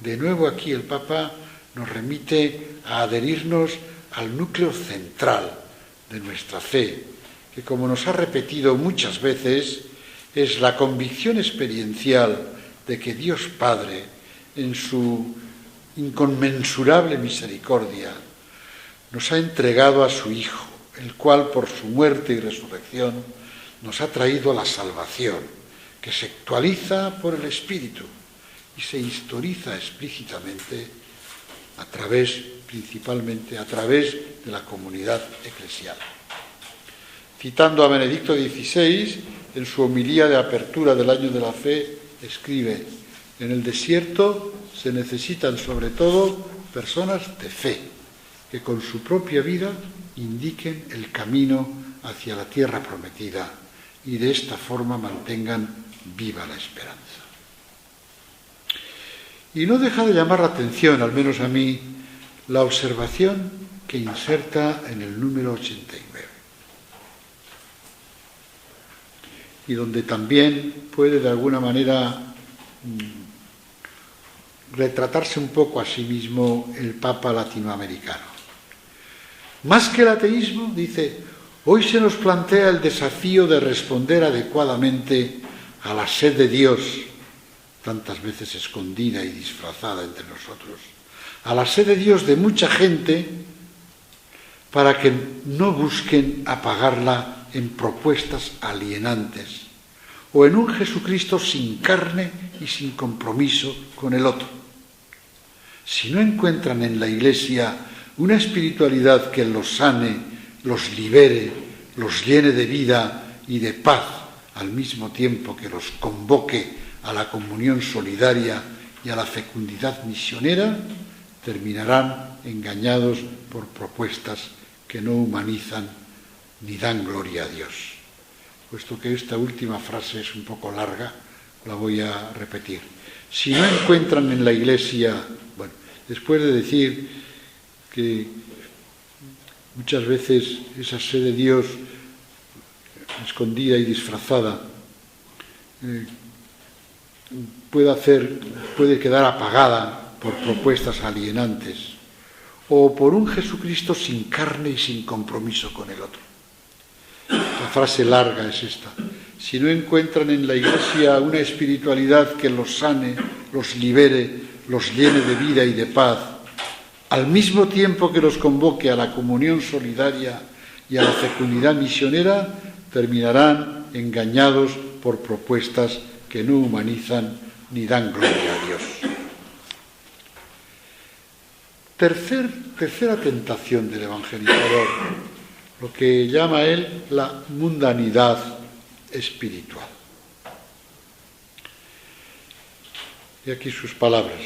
De nuevo aquí el Papa nos remite a adherirnos al núcleo central de nuestra fe, que como nos ha repetido muchas veces, es la convicción experiencial de que Dios Padre, en su inconmensurable misericordia, nos ha entregado a su Hijo, el cual por su muerte y resurrección nos ha traído la salvación, que se actualiza por el Espíritu y se historiza explícitamente principalmente a través de la comunidad eclesial. Citando a Benedicto XVI, en su homilía de apertura del Año de la Fe, escribe: en el desierto se necesitan sobre todo personas de fe, que con su propia vida indiquen el camino hacia la tierra prometida y de esta forma mantengan viva la esperanza. Y no deja de llamar la atención, al menos a mí, la observación que inserta en el número 89. Y donde también puede de alguna manera retratarse un poco a sí mismo el Papa latinoamericano. Más que el ateísmo, dice, hoy se nos plantea el desafío de responder adecuadamente a la sed de Dios, tantas veces escondida y disfrazada entre nosotros, a la sed de Dios de mucha gente, para que no busquen apagarla en propuestas alienantes o en un Jesucristo sin carne y sin compromiso con el otro. Si no encuentran en la Iglesia una espiritualidad que los sane, los libere, los llene de vida y de paz, al mismo tiempo que los convoque a la comunión solidaria y a la fecundidad misionera, terminarán engañados por propuestas que no humanizan ni dan gloria a Dios. Puesto que esta última frase es un poco larga, la voy a repetir. Si no encuentran en la Iglesia, bueno, después de decir que muchas veces esa sed de Dios escondida y disfrazada puede quedar apagada por propuestas alienantes o por un Jesucristo sin carne y sin compromiso con el otro. La frase larga es esta: si no encuentran en la Iglesia una espiritualidad que los sane, los libere, los llene de vida y de paz, al mismo tiempo que los convoque a la comunión solidaria y a la fecundidad misionera, terminarán engañados por propuestas que no humanizan ni dan gloria a Dios. Tercera tentación del evangelizador, lo que llama él la mundanidad espiritual. Y aquí sus palabras.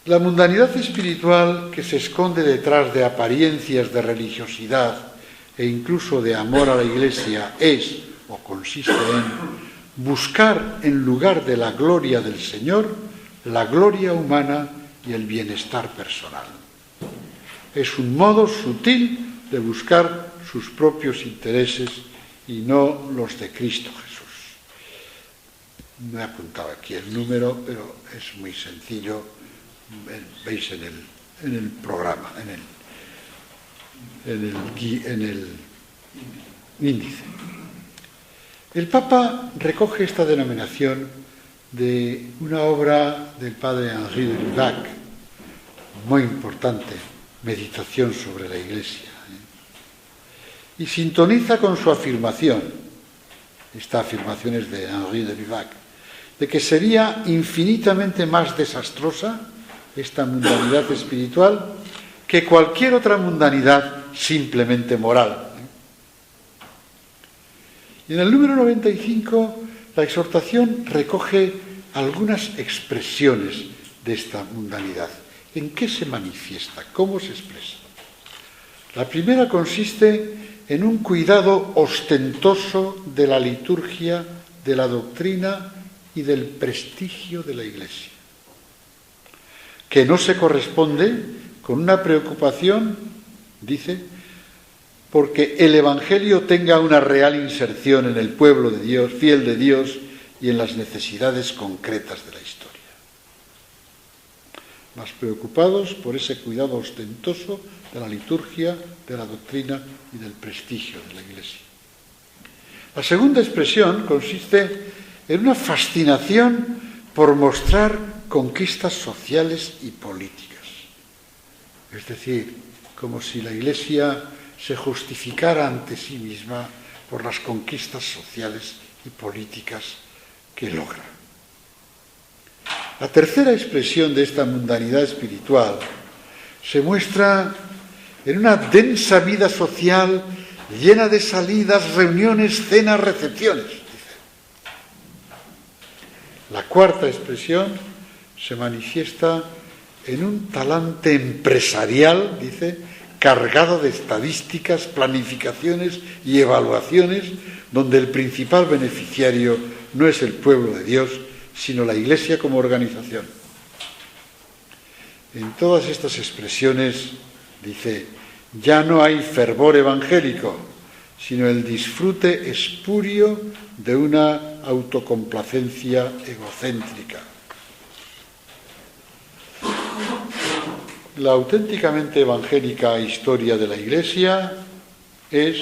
La mundanidad espiritual que se esconde detrás de apariencias de religiosidad e incluso de amor a la Iglesia es, o consiste en, buscar en lugar de la gloria del Señor, la gloria humana y el bienestar personal. Es un modo sutil de buscar sus propios intereses y no los de Cristo Jesús. No he apuntado aquí el número, pero es muy sencillo. Veis en el programa, en el índice. El Papa recoge esta denominación de una obra del padre Henri de Lubac, muy importante, Meditación sobre la Iglesia, y sintoniza con su afirmación, esta afirmación es de Henri de Lubac, de que sería infinitamente más desastrosa esta mundanidad espiritual que cualquier otra mundanidad simplemente moral. Y en el número 95, la exhortación recoge algunas expresiones de esta mundanidad. ¿En qué se manifiesta? ¿Cómo se expresa? La primera consiste en un cuidado ostentoso de la liturgia, de la doctrina y del prestigio de la Iglesia, que no se corresponde con una preocupación, dice, porque el Evangelio tenga una real inserción en el pueblo de Dios, fiel de Dios, y en las necesidades concretas de la historia. Más preocupados por ese cuidado ostentoso de la liturgia, de la doctrina y del prestigio de la Iglesia. La segunda expresión consiste en una fascinación por mostrar conquistas sociales y políticas. Es decir, como si la Iglesia se justificara ante sí misma por las conquistas sociales y políticas que logra. La tercera expresión de esta mundanidad espiritual se muestra en una densa vida social llena de salidas, reuniones, cenas, recepciones. La cuarta expresión se manifiesta en un talante empresarial, dice, cargado de estadísticas, planificaciones y evaluaciones, donde el principal beneficiario no es el pueblo de Dios, sino la Iglesia como organización. En todas estas expresiones, dice, ya no hay fervor evangélico, sino el disfrute espurio de una autocomplacencia egocéntrica. La auténticamente evangélica historia de la Iglesia es,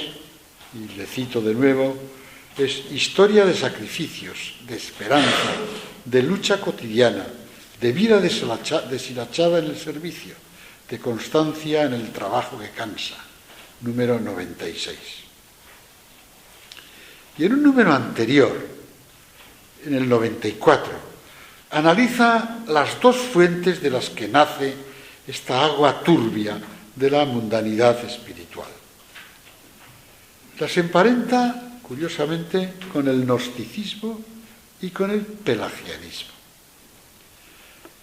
y le cito de nuevo, es historia de sacrificios, de esperanza, de lucha cotidiana, de vida deshilachada en el servicio, de constancia en el trabajo que cansa. Número 96. Y en un número anterior, en el 94, analiza las dos fuentes de las que nace esta agua turbia de la mundanidad espiritual. Las emparenta, curiosamente, con el gnosticismo y con el pelagianismo.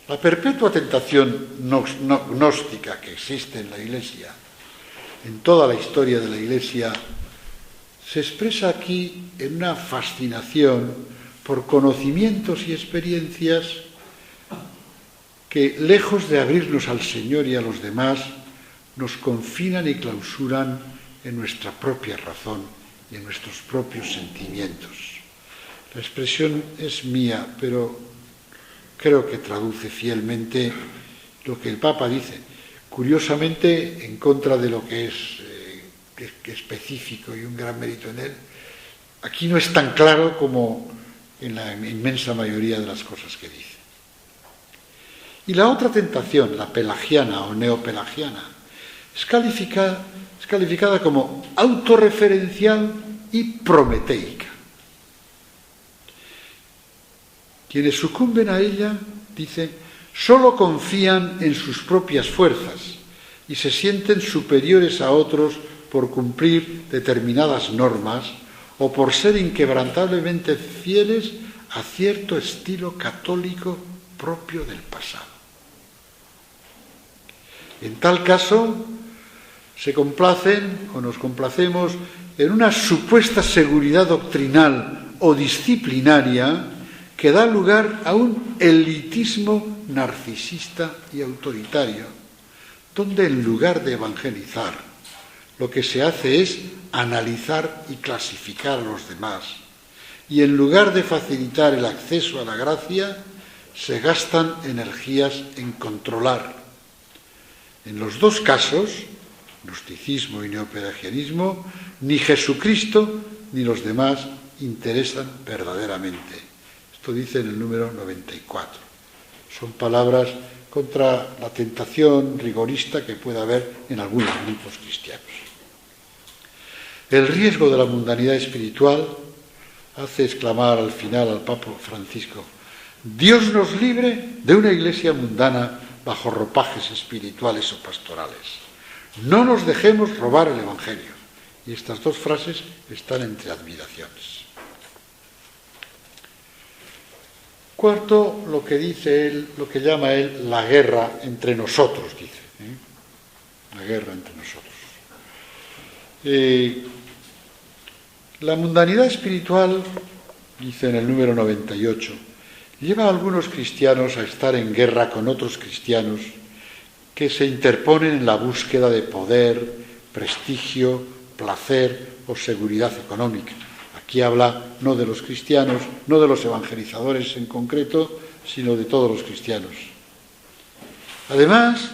La perpetua tentación gnóstica que existe en la Iglesia, en toda la historia de la Iglesia, se expresa aquí en una fascinación por conocimientos y experiencias que, lejos de abrirnos al Señor y a los demás, nos confinan y clausuran en nuestra propia razón y en nuestros propios sentimientos. La expresión es mía, pero creo que traduce fielmente lo que el Papa dice, curiosamente en contra de lo que es específico y un gran mérito en él. Aquí no es tan claro como en la inmensa mayoría de las cosas que dice. Y la otra tentación, la pelagiana o neopelagiana, es calificada como autorreferencial y prometeica. Quienes sucumben a ella, dice, solo confían en sus propias fuerzas y se sienten superiores a otros por cumplir determinadas normas o por ser inquebrantablemente fieles a cierto estilo católico propio del pasado. En tal caso, se complacen o nos complacemos en una supuesta seguridad doctrinal o disciplinaria que da lugar a un elitismo narcisista y autoritario, donde en lugar de evangelizar, lo que se hace es analizar y clasificar a los demás, y en lugar de facilitar el acceso a la gracia, se gastan energías en controlar. En los dos casos, gnosticismo y neopelagianismo, ni Jesucristo ni los demás interesan verdaderamente. Esto dice en el número 94. Son palabras contra la tentación rigorista que pueda haber en algunos grupos cristianos. El riesgo de la mundanidad espiritual hace exclamar al final al Papa Francisco: Dios nos libre de una iglesia mundana bajo ropajes espirituales o pastorales. No nos dejemos robar el Evangelio. Y estas dos frases están entre admiraciones. Cuarto, lo que dice él, lo que llama él la guerra entre nosotros, dice. La guerra entre nosotros. La mundanidad espiritual, dice en el número 98, lleva a algunos cristianos a estar en guerra con otros cristianos que se interponen en la búsqueda de poder, prestigio, placer o seguridad económica. Aquí habla no de los cristianos, no de los evangelizadores en concreto, sino de todos los cristianos. Además,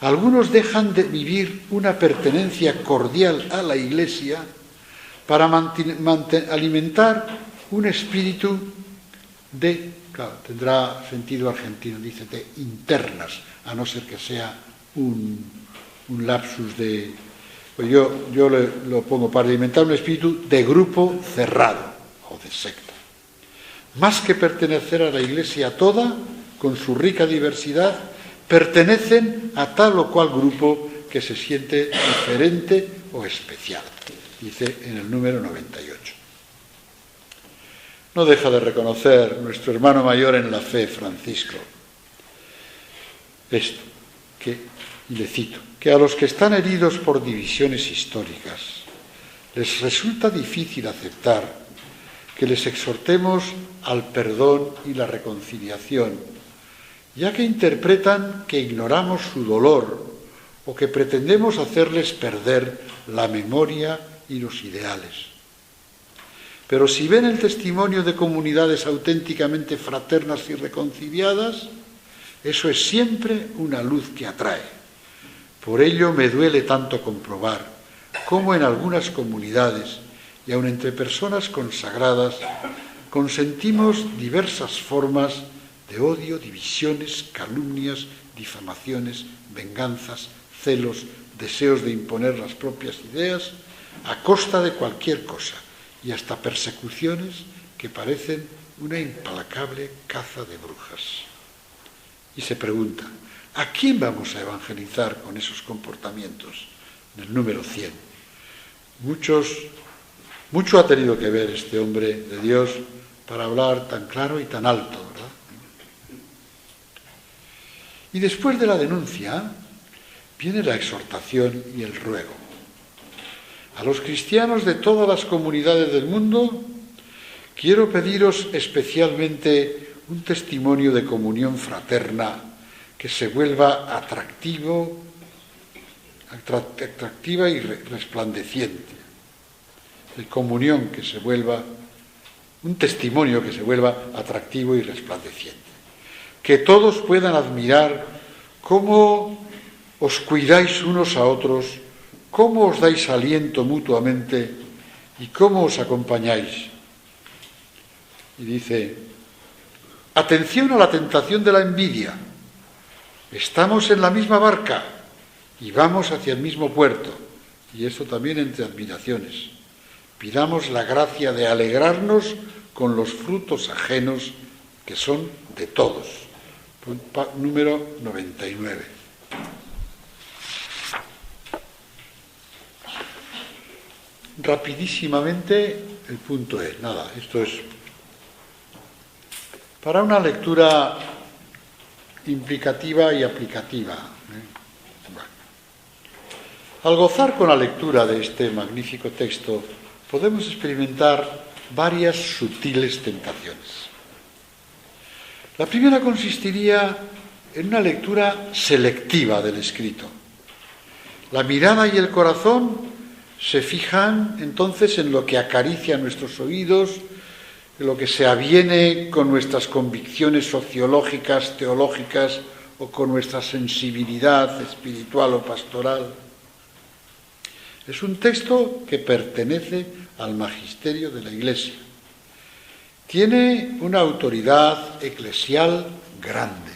algunos dejan de vivir una pertenencia cordial a la Iglesia para alimentar un espíritu de, claro, tendrá sentido argentino, dice, de internas, a no ser que sea un lapsus de... Pues yo lo pongo para alimentar un espíritu de grupo cerrado o de secta. Más que pertenecer a la Iglesia toda, con su rica diversidad, pertenecen a tal o cual grupo que se siente diferente o especial, dice en el número 98. No deja de reconocer nuestro hermano mayor en la fe, Francisco, esto, y le cito, que a los que están heridos por divisiones históricas les resulta difícil aceptar que les exhortemos al perdón y la reconciliación, ya que interpretan que ignoramos su dolor o que pretendemos hacerles perder la memoria y los ideales. Pero si ven el testimonio de comunidades auténticamente fraternas y reconciliadas, eso es siempre una luz que atrae. Por ello me duele tanto comprobar cómo en algunas comunidades y aun entre personas consagradas consentimos diversas formas de odio, divisiones, calumnias, difamaciones, venganzas, celos, deseos de imponer las propias ideas a costa de cualquier cosa y hasta persecuciones que parecen una implacable caza de brujas. Y se pregunta, ¿a quién vamos a evangelizar con esos comportamientos? En el número 100. Mucho ha tenido que ver este hombre de Dios para hablar tan claro y tan alto, ¿verdad? Y después de la denuncia viene la exhortación y el ruego. A los cristianos de todas las comunidades del mundo quiero pediros especialmente un testimonio de comunión fraterna que se vuelva atractiva y resplandeciente. De comunión que se vuelva, un testimonio que se vuelva atractivo y resplandeciente. Que todos puedan admirar cómo os cuidáis unos a otros, cómo os dais aliento mutuamente y cómo os acompañáis. Y dice, atención a la tentación de la envidia. Estamos en la misma barca y vamos hacia el mismo puerto. Y esto también entre admiraciones. Pidamos la gracia de alegrarnos con los frutos ajenos que son de todos. Número 99. Rapidísimamente el punto E. Nada, esto es para una lectura implicativa y aplicativa. Bueno. Al gozar con la lectura de este magnífico texto, podemos experimentar varias sutiles tentaciones. La primera consistiría en una lectura selectiva del escrito. La mirada y el corazón se fijan entonces en lo que acaricia nuestros oídos, en lo que se aviene con nuestras convicciones sociológicas, teológicas o con nuestra sensibilidad espiritual o pastoral. Es un texto que pertenece al magisterio de la Iglesia tiene una autoridad eclesial grande.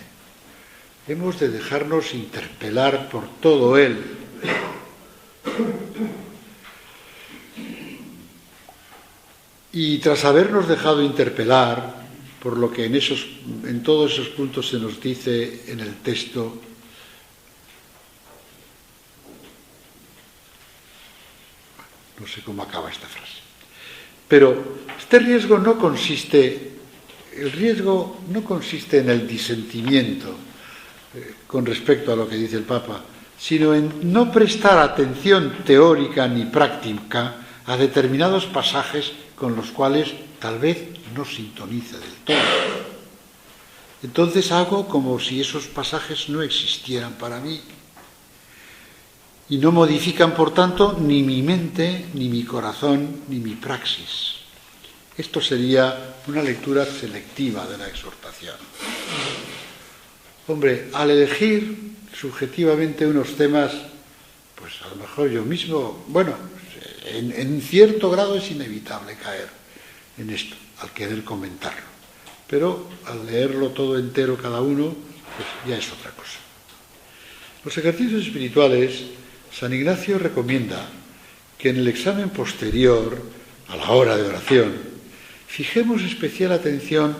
Hemos de dejarnos interpelar por todo él. Y tras habernos dejado interpelar por lo que en todos esos puntos se nos dice en el texto, no sé cómo acaba esta frase, pero este riesgo no consiste en el disentimiento con respecto a lo que dice el Papa, sino en no prestar atención teórica ni práctica a determinados pasajes con los cuales tal vez no sintoniza del todo. Entonces hago como si esos pasajes no existieran para mí y no modifican, por tanto, ni mi mente, ni mi corazón, ni mi praxis. Esto sería una lectura selectiva de la exhortación. Hombre, al elegir subjetivamente unos temas, pues a lo mejor yo mismo, en cierto grado es inevitable caer en esto, al querer comentarlo. Pero al leerlo todo entero cada uno, pues ya es otra cosa. Los ejercicios espirituales, San Ignacio recomienda que en el examen posterior, a la hora de oración, fijemos especial atención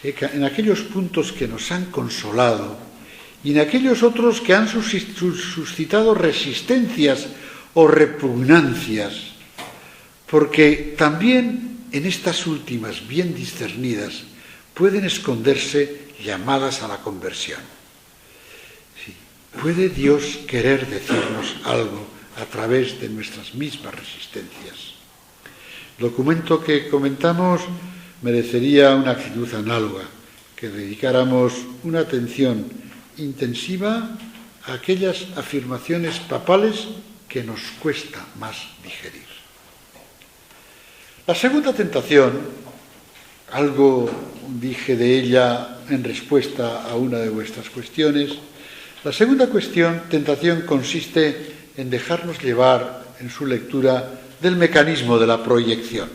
en aquellos puntos que nos han consolado y en aquellos otros que han suscitado resistencias o repugnancias, porque también en estas últimas, bien discernidas, pueden esconderse llamadas a la conversión. Sí, puede Dios querer decirnos algo a través de nuestras mismas resistencias. El documento que comentamos merecería una actitud análoga, que dedicáramos una atención intensiva a aquellas afirmaciones papales que nos cuesta más digerir. La segunda tentación, algo dije de ella en respuesta a una de vuestras cuestiones, la segunda tentación consiste en dejarnos llevar en su lectura del mecanismo de la proyección.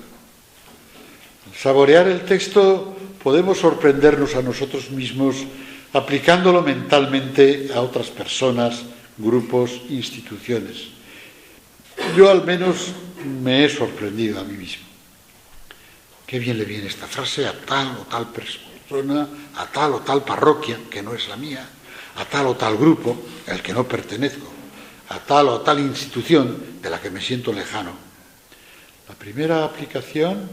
Al saborear el texto podemos sorprendernos a nosotros mismos aplicándolo mentalmente a otras personas, grupos, instituciones. Yo al menos me he sorprendido a mí mismo. Qué bien le viene esta frase a tal o tal persona, a tal o tal parroquia, que no es la mía, a tal o tal grupo, al que no pertenezco, a tal o tal institución de la que me siento lejano. La primera aplicación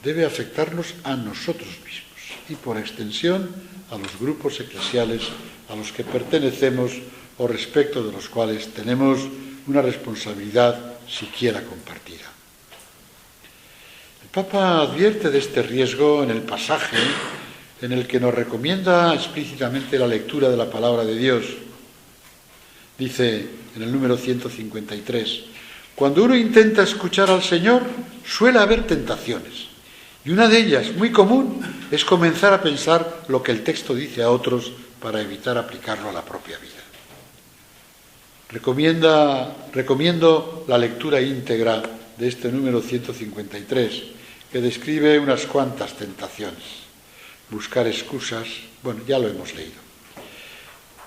debe afectarnos a nosotros mismos y, por extensión, a los grupos eclesiales a los que pertenecemos o respecto de los cuales tenemos una responsabilidad siquiera compartida. El Papa advierte de este riesgo en el pasaje en el que nos recomienda explícitamente la lectura de la palabra de Dios. Dice en el número 153, cuando uno intenta escuchar al Señor, suele haber tentaciones. Y una de ellas, muy común, es comenzar a pensar lo que el texto dice a otros para evitar aplicarlo a la propia vida. Recomiendo la lectura íntegra de este número 153, que describe unas cuantas tentaciones. Buscar excusas, ya lo hemos leído.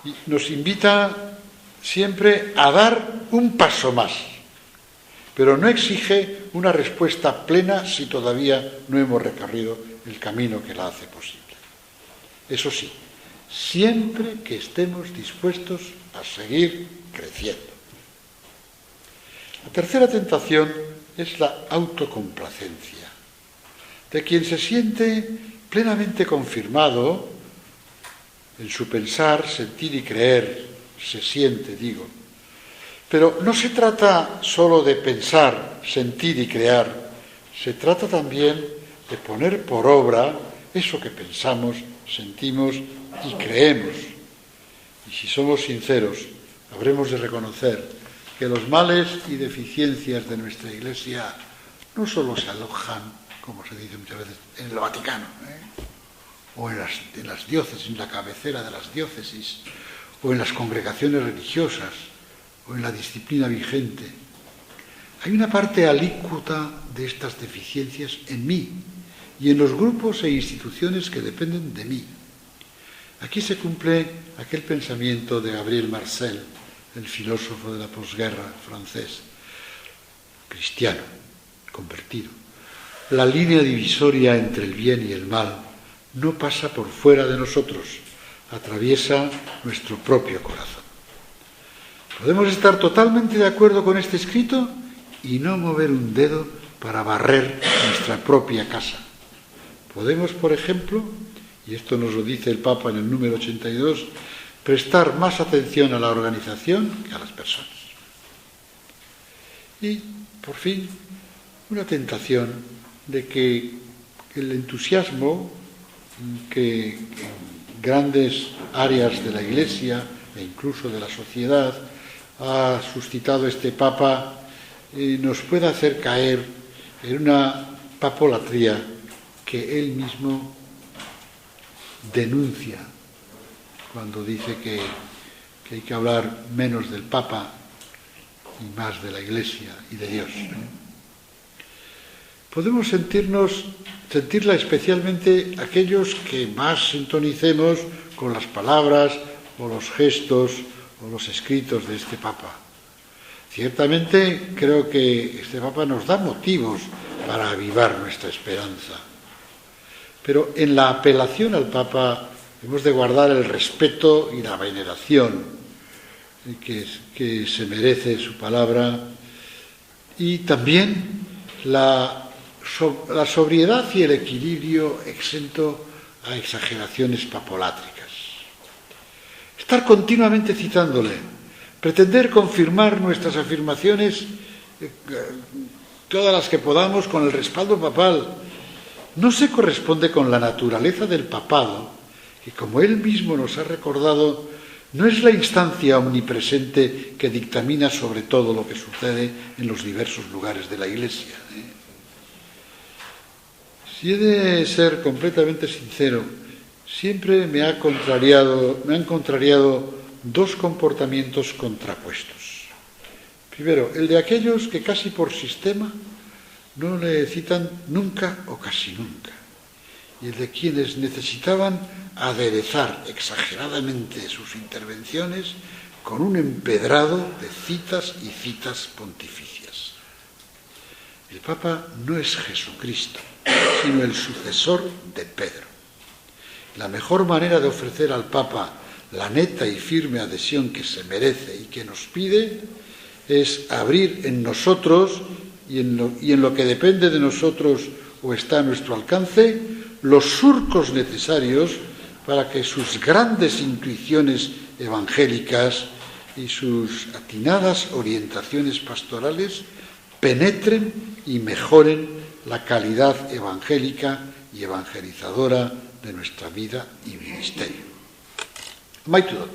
Y nos invita siempre a dar un paso más, pero no exige una respuesta plena si todavía no hemos recorrido el camino que la hace posible. Eso sí, siempre que estemos dispuestos a seguir creciendo. La tercera tentación es la autocomplacencia, de quien se siente plenamente confirmado en su pensar, sentir y creer, Pero no se trata solo de pensar, sentir y crear, se trata también de poner por obra eso que pensamos, sentimos y creemos. Y si somos sinceros, habremos de reconocer que los males y deficiencias de nuestra Iglesia no solo se alojan, como se dice muchas veces, en el Vaticano, o en las diócesis, en la cabecera de las diócesis, o en las congregaciones religiosas, o en la disciplina vigente. Hay una parte alícuota de estas deficiencias en mí, y en los grupos e instituciones que dependen de mí. Aquí se cumple aquel pensamiento de Gabriel Marcel, el filósofo de la posguerra francés, cristiano, convertido. La línea divisoria entre el bien y el mal no pasa por fuera de nosotros, atraviesa nuestro propio corazón. Podemos estar totalmente de acuerdo con este escrito y no mover un dedo para barrer nuestra propia casa. Podemos, por ejemplo, y esto nos lo dice el Papa en el número 82, prestar más atención a la organización que a las personas. Y, por fin, una tentación de que el entusiasmo que en grandes áreas de la Iglesia e incluso de la sociedad ha suscitado este Papa nos pueda hacer caer en una papolatría que él mismo denuncia cuando dice que hay que hablar menos del Papa y más de la Iglesia y de Dios. Podemos sentirla especialmente aquellos que más sintonicemos con las palabras o los gestos o los escritos de este Papa. Ciertamente creo que este Papa nos da motivos para avivar nuestra esperanza. Pero en la apelación al Papa hemos de guardar el respeto y la veneración que se merece su palabra y también la sobriedad y el equilibrio exento a exageraciones papolátricas. Estar continuamente citándole, pretender confirmar nuestras afirmaciones, todas las que podamos, con el respaldo papal, no se corresponde con la naturaleza del papado, que como él mismo nos ha recordado, no es la instancia omnipresente que dictamina sobre todo lo que sucede en los diversos lugares de la Iglesia. Si he de ser completamente sincero, siempre me han contrariado dos comportamientos contrapuestos. Primero, el de aquellos que casi por sistema no le citan nunca o casi nunca, y el de quienes necesitaban aderezar exageradamente sus intervenciones con un empedrado de citas y citas pontificias. El Papa no es Jesucristo, sino el sucesor de Pedro. La mejor manera de ofrecer al Papa la neta y firme adhesión que se merece y que nos pide es abrir en nosotros y en lo que depende de nosotros o está a nuestro alcance los surcos necesarios para que sus grandes intuiciones evangélicas y sus atinadas orientaciones pastorales penetren y mejoren la calidad evangélica y evangelizadora de nuestra vida y ministerio. Amaitu dut.